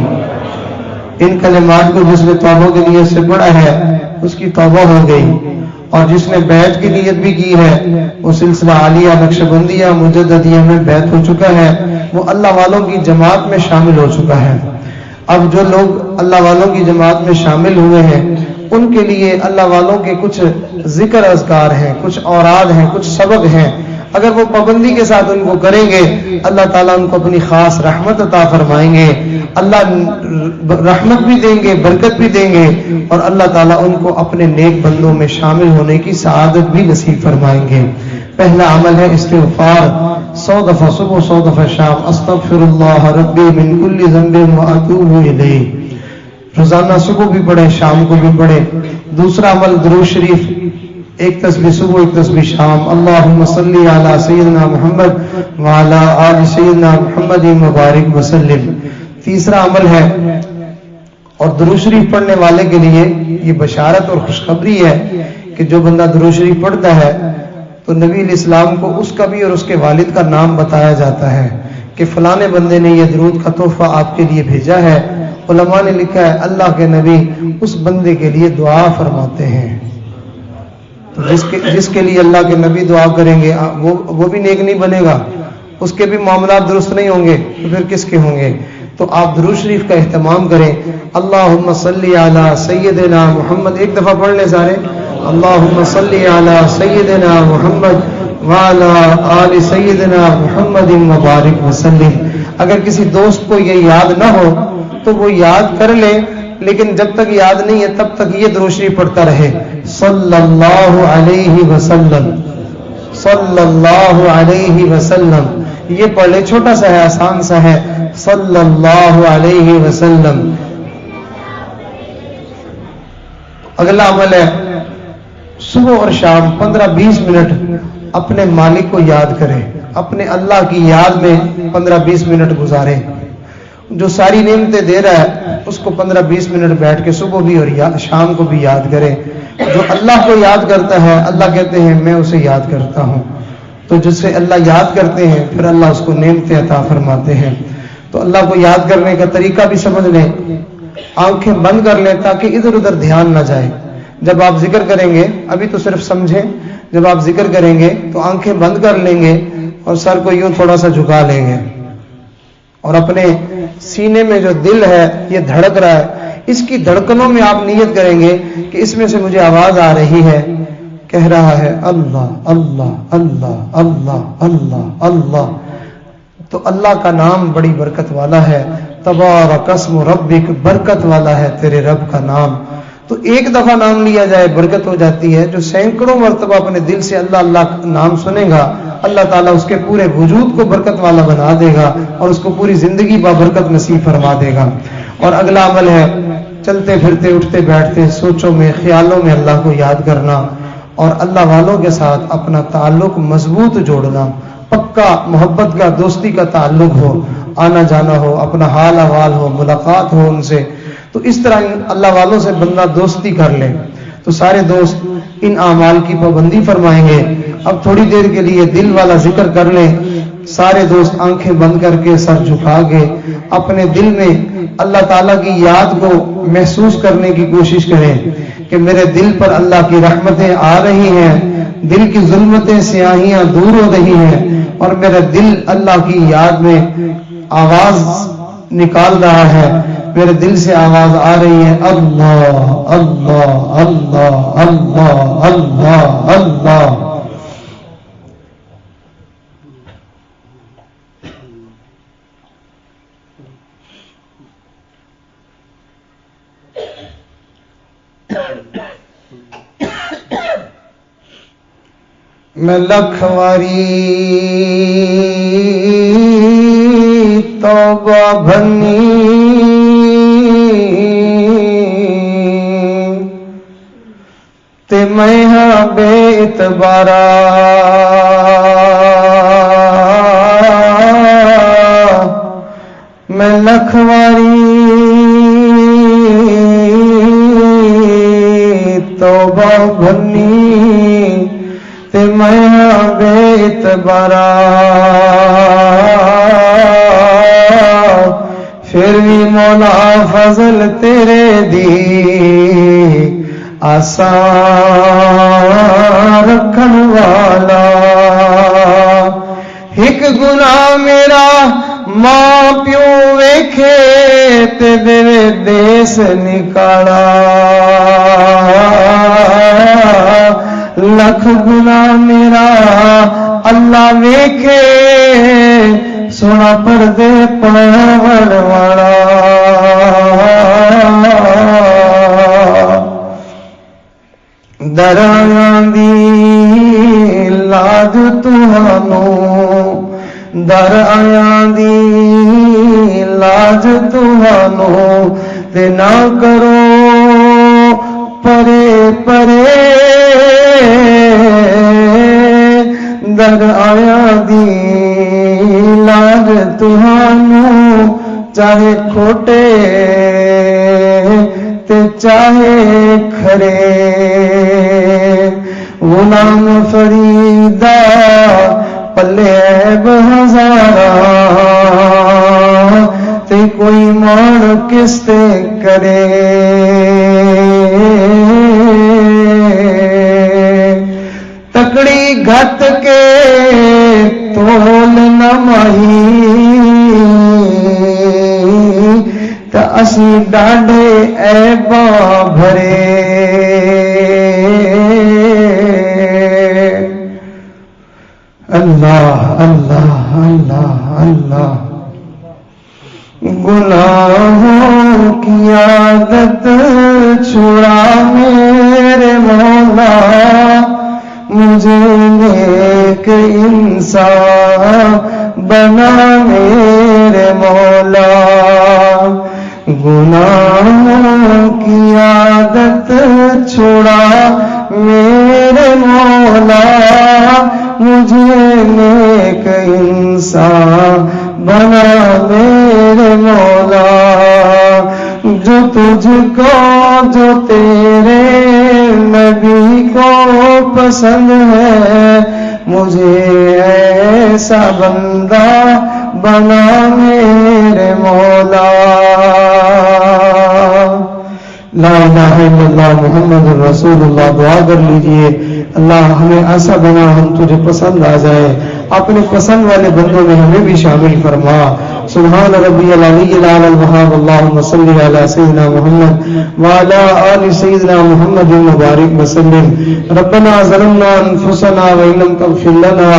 ان کلمات کو جس نے توبہ کی نیت سے پڑھا ہے اس کی توبہ ہو گئی، اور جس نے بیعت کی نیت بھی کی ہے وہ سلسلہ عالیہ نقشبندیہ مجددیہ میں بیعت ہو چکا ہے، وہ اللہ والوں کی جماعت میں شامل ہو چکا ہے. اب جو لوگ اللہ والوں کی جماعت میں شامل ہوئے ہیں ان کے لیے اللہ والوں کے کچھ ذکر اذکار ہیں، کچھ اوراد ہیں، کچھ سبق ہیں. اگر وہ پابندی کے ساتھ ان کو کریں گے اللہ تعالیٰ ان کو اپنی خاص رحمت عطا فرمائیں گے، اللہ رحمت بھی دیں گے، برکت بھی دیں گے، اور اللہ تعالیٰ ان کو اپنے نیک بندوں میں شامل ہونے کی سعادت بھی نصیب فرمائیں گے. پہلا عمل ہے استغفار، 100 دفعہ صبح 100 دفعہ شام استغفر اللہ ربی من کل ذنب واتوب الیہ. روزانہ صبح بھی پڑھیں، شام کو بھی پڑھیں. دوسرا عمل درود شریف، ایک تسبیح صبح ایک تسبیح شام، اللہم صلی علی سیدنا محمد وعلی آل سیدنا محمد مبارک وسلم. تیسرا عمل ہے، اور درود شریف پڑھنے والے کے لیے یہ بشارت اور خوشخبری ہے کہ جو بندہ درود شریف پڑھتا ہے تو نبی علیہ السلام کو اس کا بھی اور اس کے والد کا نام بتایا جاتا ہے کہ فلانے بندے نے یہ درود کا تحفہ آپ کے لیے بھیجا ہے. علماء نے لکھا ہے اللہ کے نبی اس بندے کے لیے دعا فرماتے ہیں. جس کے لیے اللہ کے نبی دعا کریں گے وہ بھی نیک نہیں بنے گا، اس کے بھی معاملات درست نہیں ہوں گے تو پھر کس کے ہوں گے؟ تو آپ درود شریف کا اہتمام کریں. اللہم صلی علی سیدنا محمد، ایک دفعہ پڑھ لیں سارے، اللہم صلی علی سیدنا محمد وعلی آل سیدنا محمد مبارک وسلم. اگر کسی دوست کو یہ یاد نہ ہو تو وہ یاد کر لے، لیکن جب تک یاد نہیں ہے تب تک یہ درود شریف پڑھتا رہے، صلی اللہ علیہ وسلم صلی اللہ علیہ وسلم. یہ پڑھ لے، چھوٹا سا ہے، آسان سا ہے، صلی اللہ علیہ وسلم. اگلا عمل ہے صبح اور شام 15-20 منٹ اپنے مالک کو یاد کریں، اپنے اللہ کی یاد میں 15-20 منٹ گزاریں. جو ساری نعمتیں دے رہا ہے اس کو 15-20 منٹ بیٹھ کے صبح بھی اور شام کو بھی یاد کریں. جو اللہ کو یاد کرتا ہے اللہ کہتے ہیں میں اسے یاد کرتا ہوں. تو جس سے اللہ یاد کرتے ہیں پھر اللہ اس کو نعمتیں عطا فرماتے ہیں. تو اللہ کو یاد کرنے کا طریقہ بھی سمجھ لیں، آنکھیں بند کر لیں تاکہ ادھر ادھر دھیان نہ جائے. جب آپ ذکر کریں گے، ابھی تو صرف سمجھیں، جب آپ ذکر کریں گے تو آنکھیں بند کر لیں گے اور سر کو یوں تھوڑا سا جھکا لیں گے، اور اپنے سینے میں جو دل ہے یہ دھڑک رہا ہے اس کی دھڑکنوں میں آپ نیت کریں گے کہ اس میں سے مجھے آواز آ رہی ہے، کہہ رہا ہے اللہ اللہ اللہ اللہ اللہ اللہ. تو اللہ کا نام بڑی برکت والا ہے، تبارک اسم ربک، برکت والا ہے تیرے رب کا نام. تو ایک دفعہ نام لیا جائے برکت ہو جاتی ہے. جو سینکڑوں مرتبہ اپنے دل سے اللہ اللہ نام سنے گا اللہ تعالیٰ اس کے پورے وجود کو برکت والا بنا دے گا اور اس کو پوری زندگی بابرکت نصیب فرما دے گا. اور اگلا عمل ہے چلتے پھرتے اٹھتے بیٹھتے سوچوں میں خیالوں میں اللہ کو یاد کرنا اور اللہ والوں کے ساتھ اپنا تعلق مضبوط جوڑنا، پکا محبت کا دوستی کا تعلق ہو، آنا جانا ہو، اپنا حال احوال ہو، ملاقات ہو ان سے. تو اس طرح اللہ والوں سے بندہ دوستی کر لے تو سارے دوست ان اعمال کی پابندی فرمائیں گے. اب تھوڑی دیر کے لیے دل والا ذکر کر لیں، سارے دوست آنکھیں بند کر کے سر جھکا کے اپنے دل میں اللہ تعالیٰ کی یاد کو محسوس کرنے کی کوشش کریں کہ میرے دل پر اللہ کی رحمتیں آ رہی ہیں، دل کی ظلمتیں سیاہیاں دور ہو رہی ہیں، اور میرا دل اللہ کی یاد میں آواز نکال رہا ہے، میرے دل سے آواز آ رہی ہے اللہ اللہ اللہ اللہ اللہ اللہ۔ میں لکھواری توبہ بھنی تے میں ہاں بے اعتبارا، میں لکھواری توبہ بھنی تے میں ہاں بے اعتبارا، پھر بھی مولا فضل تیرے دی آسان رکھن والا، ایک گناہ میرا ماں پیو ویکھے تے دے دیس نکالا، لکھ گناہ میرا اللہ ویکھے سونا پردے پاون والا، دراں دی لاج تہانوں، دراں دی لاج تہانوں تے نہ کرو پرے پرے، دراں دی لاج تہانوں چاہے کھوٹے تے چاہے کھرے، غلام فریدا پلے عیب ہزارا تے کوئی مان کس تے کرے، تکڑی گھت کے تول نہ ماہی تا اسی ڈاڈے عیباں بھرے، اللہ اللہ اللہ اللہ۔ گناہوں کی عادت چھڑا میرے مولا، مجھے نیک انسان بنا میرے مولا، گناہوں کی عادت چھڑا میرے مولا، مجھے نیک انسان بنا میرے مولا، جو تجھ کو جو تیرے نبی کو پسند ہے، مجھے ایسا بندہ بنا میرے مولا، لا الہ الا اللہ محمد رسول اللہ۔ دعا کر لیجئے اللہ ہمیں ایسا بنا ہم تجھے پسند آ جائے، اپنے پسند والے بندوں میں ہمیں بھی شامل فرما۔ سبحان ربی العلی الاعلی الوہاب، اللہم صلی علی سیدنا محمد وعلی آل سیدنا محمد مبارک وسلم۔ ربنا ظلمنا انفسنا وان لم تغفر لنا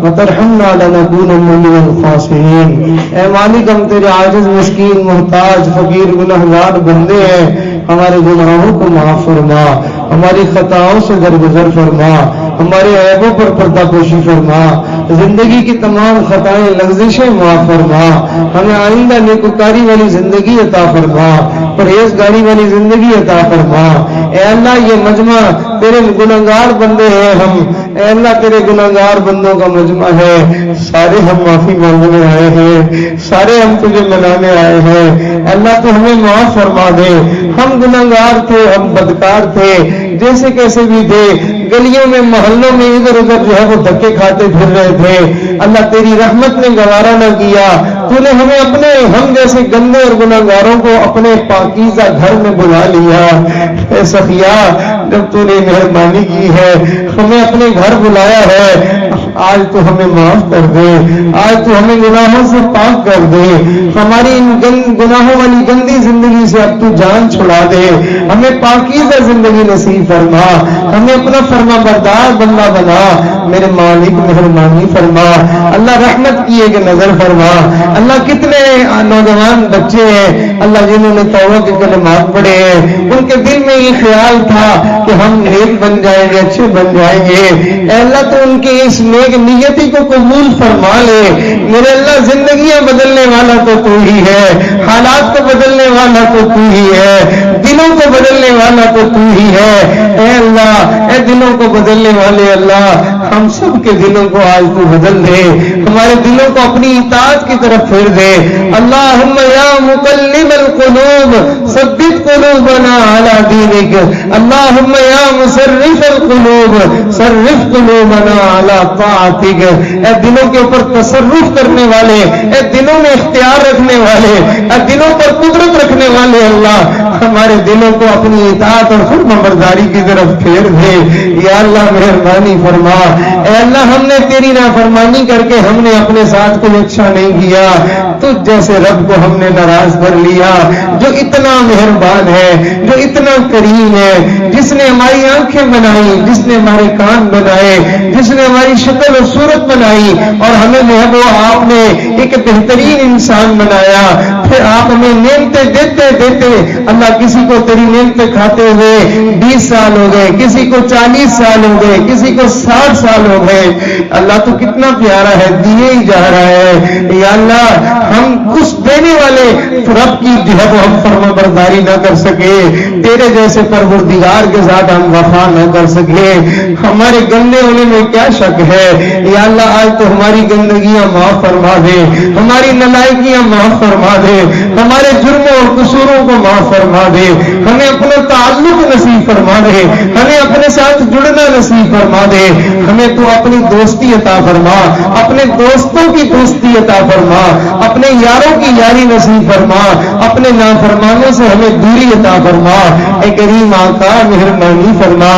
وترحمنا لنکونن من الخاسرین۔ اے مالک ہم تیرے عاجز مسکین محتاج فقیر گنہگار بندے ہیں، ہمارے گناہوں کو معاف فرما، ہماری خطاؤں سے درگزر فرما، ہمارے عیبوں پر پردہ پوشی فرما، زندگی کی تمام خطائیں لغزشیں معاف فرما، ہمیں آئندہ نیکوکاری والی زندگی عطا فرما، پرہیزگاری والی زندگی عطا فرما۔ اے اللہ یہ مجمع تیرے گنہگار بندے ہیں ہم، اے اللہ تیرے گنہگار بندوں کا مجمع ہے، سارے ہم معافی مانگنے آئے ہیں، سارے ہم تجھے منانے آئے ہیں، اے اللہ تو ہمیں معاف فرما دے، ہم گنہگار تھے، ہم بدکار تھے، جیسے کیسے بھی تھے، گلیوں میں محلوں میں ادھر ادھر جو ہے وہ دھکے کھاتے پھر رہے تھے، اللہ تیری رحمت نے گوارا نہ کیا، تو نے ہمیں اپنے ہم جیسے گندے اور گناہگاروں کو اپنے پاکیزہ گھر میں بلا لیا۔ اے سخیا، جب تو نے مہربانی کی ہے، ہمیں اپنے گھر بلایا ہے، آج تو ہمیں معاف کر دے، آج تو ہمیں گناہوں سے پاک کر دے، ہماری ان گناہوں والی گندی زندگی سے اب تو جان چھڑا دے، ہمیں پاکیزہ زندگی نصیب فرما، ہمیں اپنا فرما بردار بندہ بنا۔ میرے مالک مہربانی فرما، اللہ رحمت کی ایک نظر فرما۔ اللہ کتنے نوجوان بچے ہیں اللہ جنہوں نے توبہ کے کلمات پڑھے ہیں، ان کے دل میں یہ خیال تھا کہ ہم نیک بن جائیں گے، اچھے بن جائیں گے، اے اللہ تو ان کی اس نیک نیتی کو قبول فرما لے۔ میرے اللہ زندگیاں بدلنے والا تو ہی ہے، حالات کو بدلنے والا تو ہی ہے، دلوں کو بدلنے والا تو ہی ہے۔ اے اللہ، اے دلوں کو بدلنے والے اللہ، ہم سب کے دلوں کو آج تو بدل دے، ہمارے دلوں کو اپنی اطاعت کی طرف پھیر دے۔ اللہم یا مقلب القلوب ثبت قلوبنا علی دینک، اللہم یا مصرف القلوب صرف قلوبنا علی طاعتک۔ اے دلوں کے اوپر تصرف کرنے والے، اے دلوں میں اختیار رکھنے والے، اے دلوں پر قدرت رکھنے والے اللہ، ہمارے دلوں کو اپنی اطاعت اور فرمانبرداری کی طرف پھیر دے۔ یا اللہ مہربانی فرما۔ اے اللہ، ہم نے تیری نافرمانی کر کے ہم نے اپنے ساتھ کوئی اچھا نہیں کیا، تو جیسے رب کو ہم نے ناراض کر لیا جو اتنا مہربان ہے، جو اتنا کریم ہے، جس نے ہماری آنکھیں بنائی، جس نے ہمارے کان بنائے، جس نے ہماری شکل و صورت بنائی، اور ہمیں جو ہے وہ آپ نے ایک بہترین انسان بنایا۔ پھر آپ ہمیں نعمتیں دیتے دیتے اللہ، کسی کو تیری نعمتیں کھاتے ہوئے 20 سال ہو گئے، کسی کو 40 سال ہو گئے، کسی کو 60 سال ہو گئے۔ اللہ تو کتنا پیارا ہے، دیے ہی جا رہا ہے۔ یا اللہ، ہم اس دینے والے رب کی جو ہے وہ ہم فرما برداری نہ کر سکے، تیرے جیسے پروردگار کے ساتھ ہم وفا نہ کر سکے، ہمارے گندے ہونے میں کیا شک ہے۔ یا اللہ، آج تو ہماری گندگیاں معاف فرما دے، ہماری نالائکیاں معاف فرما دے، ہمارے جرموں اور قصوروں کو معاف فرما دے، ہمیں اپنا تعلق نصیب فرما دے، ہمیں اپنے ساتھ جڑنا نصیب فرما دے، ہمیں تو اپنی دوستی عطا فرما، اپنے دوستوں کی دوستی عطا فرما، اپنے یاروں کی یاری نصیب فرما، اپنے نافرمانوں سے ہمیں دوری عطا فرما۔ اے کریم آقا مہربانی فرما،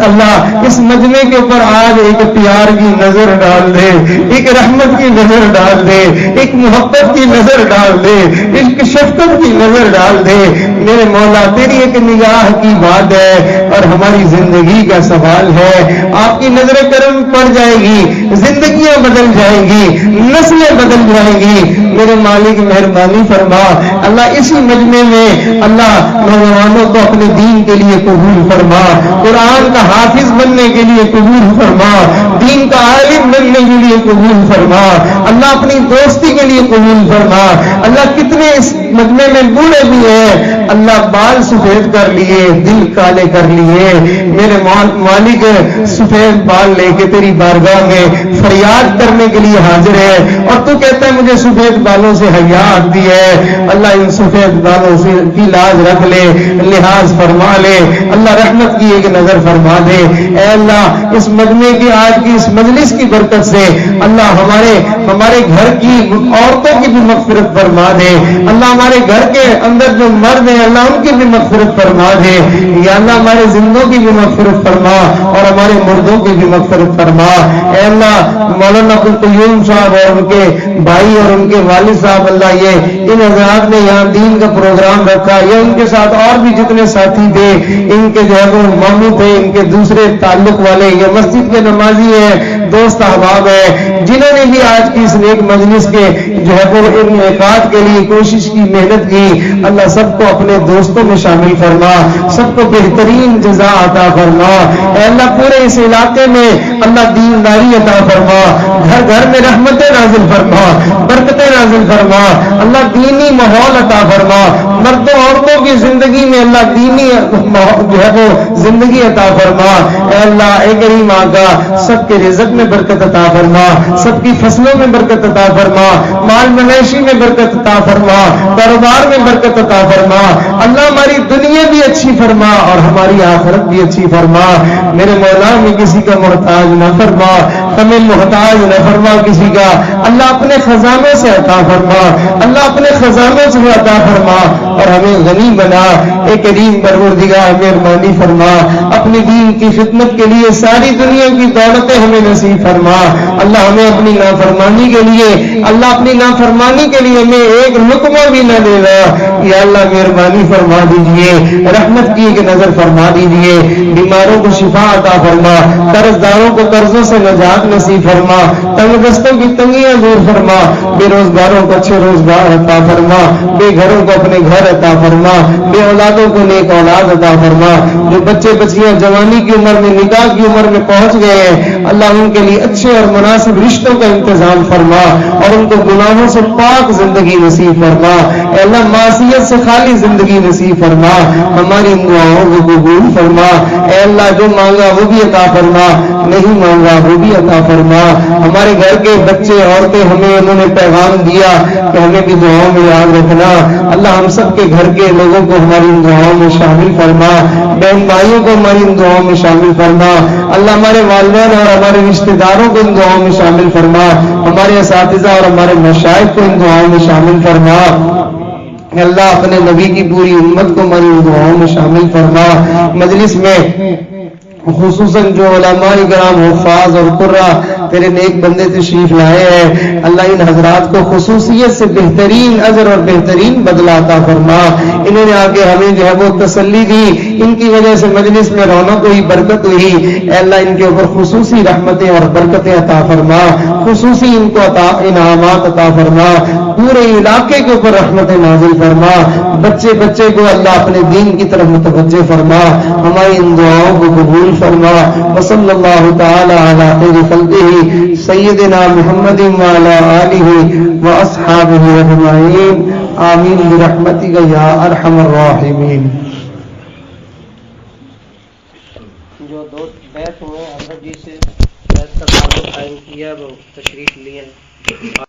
اللہ اس مجمع کے اوپر آج ایک پیار کی نظر ڈال دے، ایک رحمت کی نظر ڈال دے، ایک محبت کی نظر ڈال دے، ایک شفقت کی نظر ڈال دے۔ میرے مولا، تیری ایک نگاہ کی بات ہے اور ہماری زندگی کا سوال ہے، آپ کی نظر کرم پڑ جائے گی، زندگیاں بدل جائیں گی، نسلیں بدل جائیں گی۔ میرے مالک مہربانی فرما، اللہ اسی مجمع میں اللہ نوجوانوں کو اپنے دین کے لیے قبول فرما، قرآن کا حافظ بننے کے لیے قبول فرما، دین کا عالم بننے کے لیے قبول فرما، اللہ اپنی دوستی کے لیے قبول فرما۔ اللہ کتنے اس مجمع میں بوڑھے بھی ہیں، اللہ بال سفید کر لیے، دل کالے کر لیے، میرے مالک سفید بال لے کے تیری بارگاہ میں فریاد کرنے کے لیے حاضر ہے، اور تو کہتا ہے مجھے سفید بالوں سے حیا آتی ہے۔ اللہ ان سفید بالوں سے کی لاز رکھ لے، لحاظ فرما لے، اللہ رحمت کی ایک نظر فرما دے۔ اے اللہ، اس مجمع کی آج کی اس مجلس کی برکت سے اللہ ہمارے گھر کی عورتوں کی بھی مغفرت فرما دے، اللہ ہمارے گھر کے اندر جو مرد ہیں اللہ ان کی بھی مغفرت فرما دے۔ یا اللہ، ہمارے زندوں کی بھی مغفرت فرما اور ہمارے مردوں کی بھی مغفرت فرما۔ اے اللہ، مولانا عبدالقیوم صاحب اور ان کے بھائی اور ان کے والد صاحب، اللہ یہ ان حضرات نے یہاں دین کا پروگرام رکھا، یا ان کے ساتھ اور بھی جتنے ساتھی تھے، ان کے جو ہے وہ ماموں تھے، ان کے دوسرے تعلق والے، یہ مسجد کے نمازی ہیں، دوست احباب ہیں، جنہوں نے بھی آج کی اس نیک مجلس کے جو ہے وہ انعقاد کے لیے کوشش کی، محنت کی، اللہ سب کو اپنے دوستوں میں شامل فرما، سب کو بہترین جزا عطا فرما۔ اے اللہ، پورے اس علاقے میں اللہ دینداری عطا فرما، گھر گھر میں رحمتیں نازل فرما، برکتیں نازل فرما، اللہ دینی ماحول عطا فرما، مردوں عورتوں کی زندگی میں اللہ دینی جو ہے وہ زندگی عطا فرما۔ اے اللہ، اے کریم آقا، سب کے رزق میں برکت عطا فرما، سب کی فصلوں میں برکت عطا فرما، مال مویشی میں برکت عطا فرما، کاروبار میں برکت عطا فرما، اللہ ہماری دنیا بھی اچھی فرما اور ہماری آخرت بھی اچھی فرما۔ میرے مولا میں کسی کا محتاج نہ فرما، ہمیں محتاج نہ فرما کسی کا، اللہ اپنے خزانے سے عطا فرما، اللہ اپنے خزانے سے عطا فرما اور ہمیں غنی بنا۔ اے کریم پروردگار مہربانی فرما، اپنے دین کی خدمت کے لیے ساری دنیا کی دولتیں ہمیں نصیب فرما۔ اللہ ہمیں اپنی نافرمانی کے لیے، اللہ اپنی نافرمانی کے لیے ہمیں ایک لقمہ بھی نہ دینا۔ یا اللہ مہربانی فرما دیجئے، رحمت کی ایک نظر فرما دیجئے، بیماروں کو شفا عطا فرما، قرض داروں کو قرضوں سے نجات نصیب فرما، تنگ دستوں کی تنگیاں دور فرما، بے روزگاروں کو اچھے روزگار عطا فرما، بے گھروں کو اپنے گھر عطا فرما، بے اولادوں کو نیک اولاد عطا فرما، جو بچے بچیاں جوانی کی عمر میں، نکاح کی عمر میں پہنچ گئے ہیں، اللہ ان کے لیے اچھے اور مناسب رشتوں کا انتظام فرما اور ان کو گناہوں سے پاک زندگی نصیب فرما۔ اے اللہ معصیت سے خالی زندگی نصیب فرما، ہماری ان دعاؤں کو قبول فرما۔ اے اللہ جو مانگا وہ بھی عطا فرما، نہیں مانگا وہ بھی عطا فرما۔ ہمارے گھر کے بچے عورتیں ہمیں انہوں نے پیغام دیا کہ ہمیں بھی دعاؤں میں یاد رکھنا۔ اللہ ہم سب کے گھر کے لوگوں کو ہماری ان دعاؤں میں شامل فرما، بہن بھائیوں کو ہماری ان دعاؤں میں شامل فرما۔ اللہ ہمارے والدین اور ہمارے رشتہ داروں کو ان دعاؤں میں شامل فرما، ہمارے اساتذہ اور ہمارے مشائخ کو ان دعاؤں میں شامل فرما۔ اللہ اپنے نبی کی پوری امت کو ہماری ان دعاؤں میں شامل فرما۔ مجلس میں خصوصاً جو علماء کرام حفاظ اور قرہ تیرے نیک بندے تشریف لائے ہیں، اللہ ان حضرات کو خصوصیت سے بہترین اجر اور بہترین بدلہ عطا فرما۔ انہوں نے آگے ہمیں جو ہے وہ تسلی دی، ان کی وجہ سے مجلس میں رونق ہوئی، برکت ہوئی۔ اے اللہ ان کے اوپر خصوصی رحمتیں اور برکتیں عطا فرما، خصوصی ان کو انعامات عطا فرما، پورے علاقے کے اوپر رحمتیں نازل فرما، بچے بچے کو اللہ اپنے دین کی طرف متوجہ فرما، ہماری ان دعاؤں کو قبول فرما۔ وصلی اللہ تعالی علی خیر خلقہ سیدنا محمد وعلی آلہ واصحابہ اجمعین، آمین برحمتک یا ارحم الراحمین۔ جو دو بیت ہوئے حضرت جی سے بیت کا تعلق قائم کیا وہ تشریف لیے۔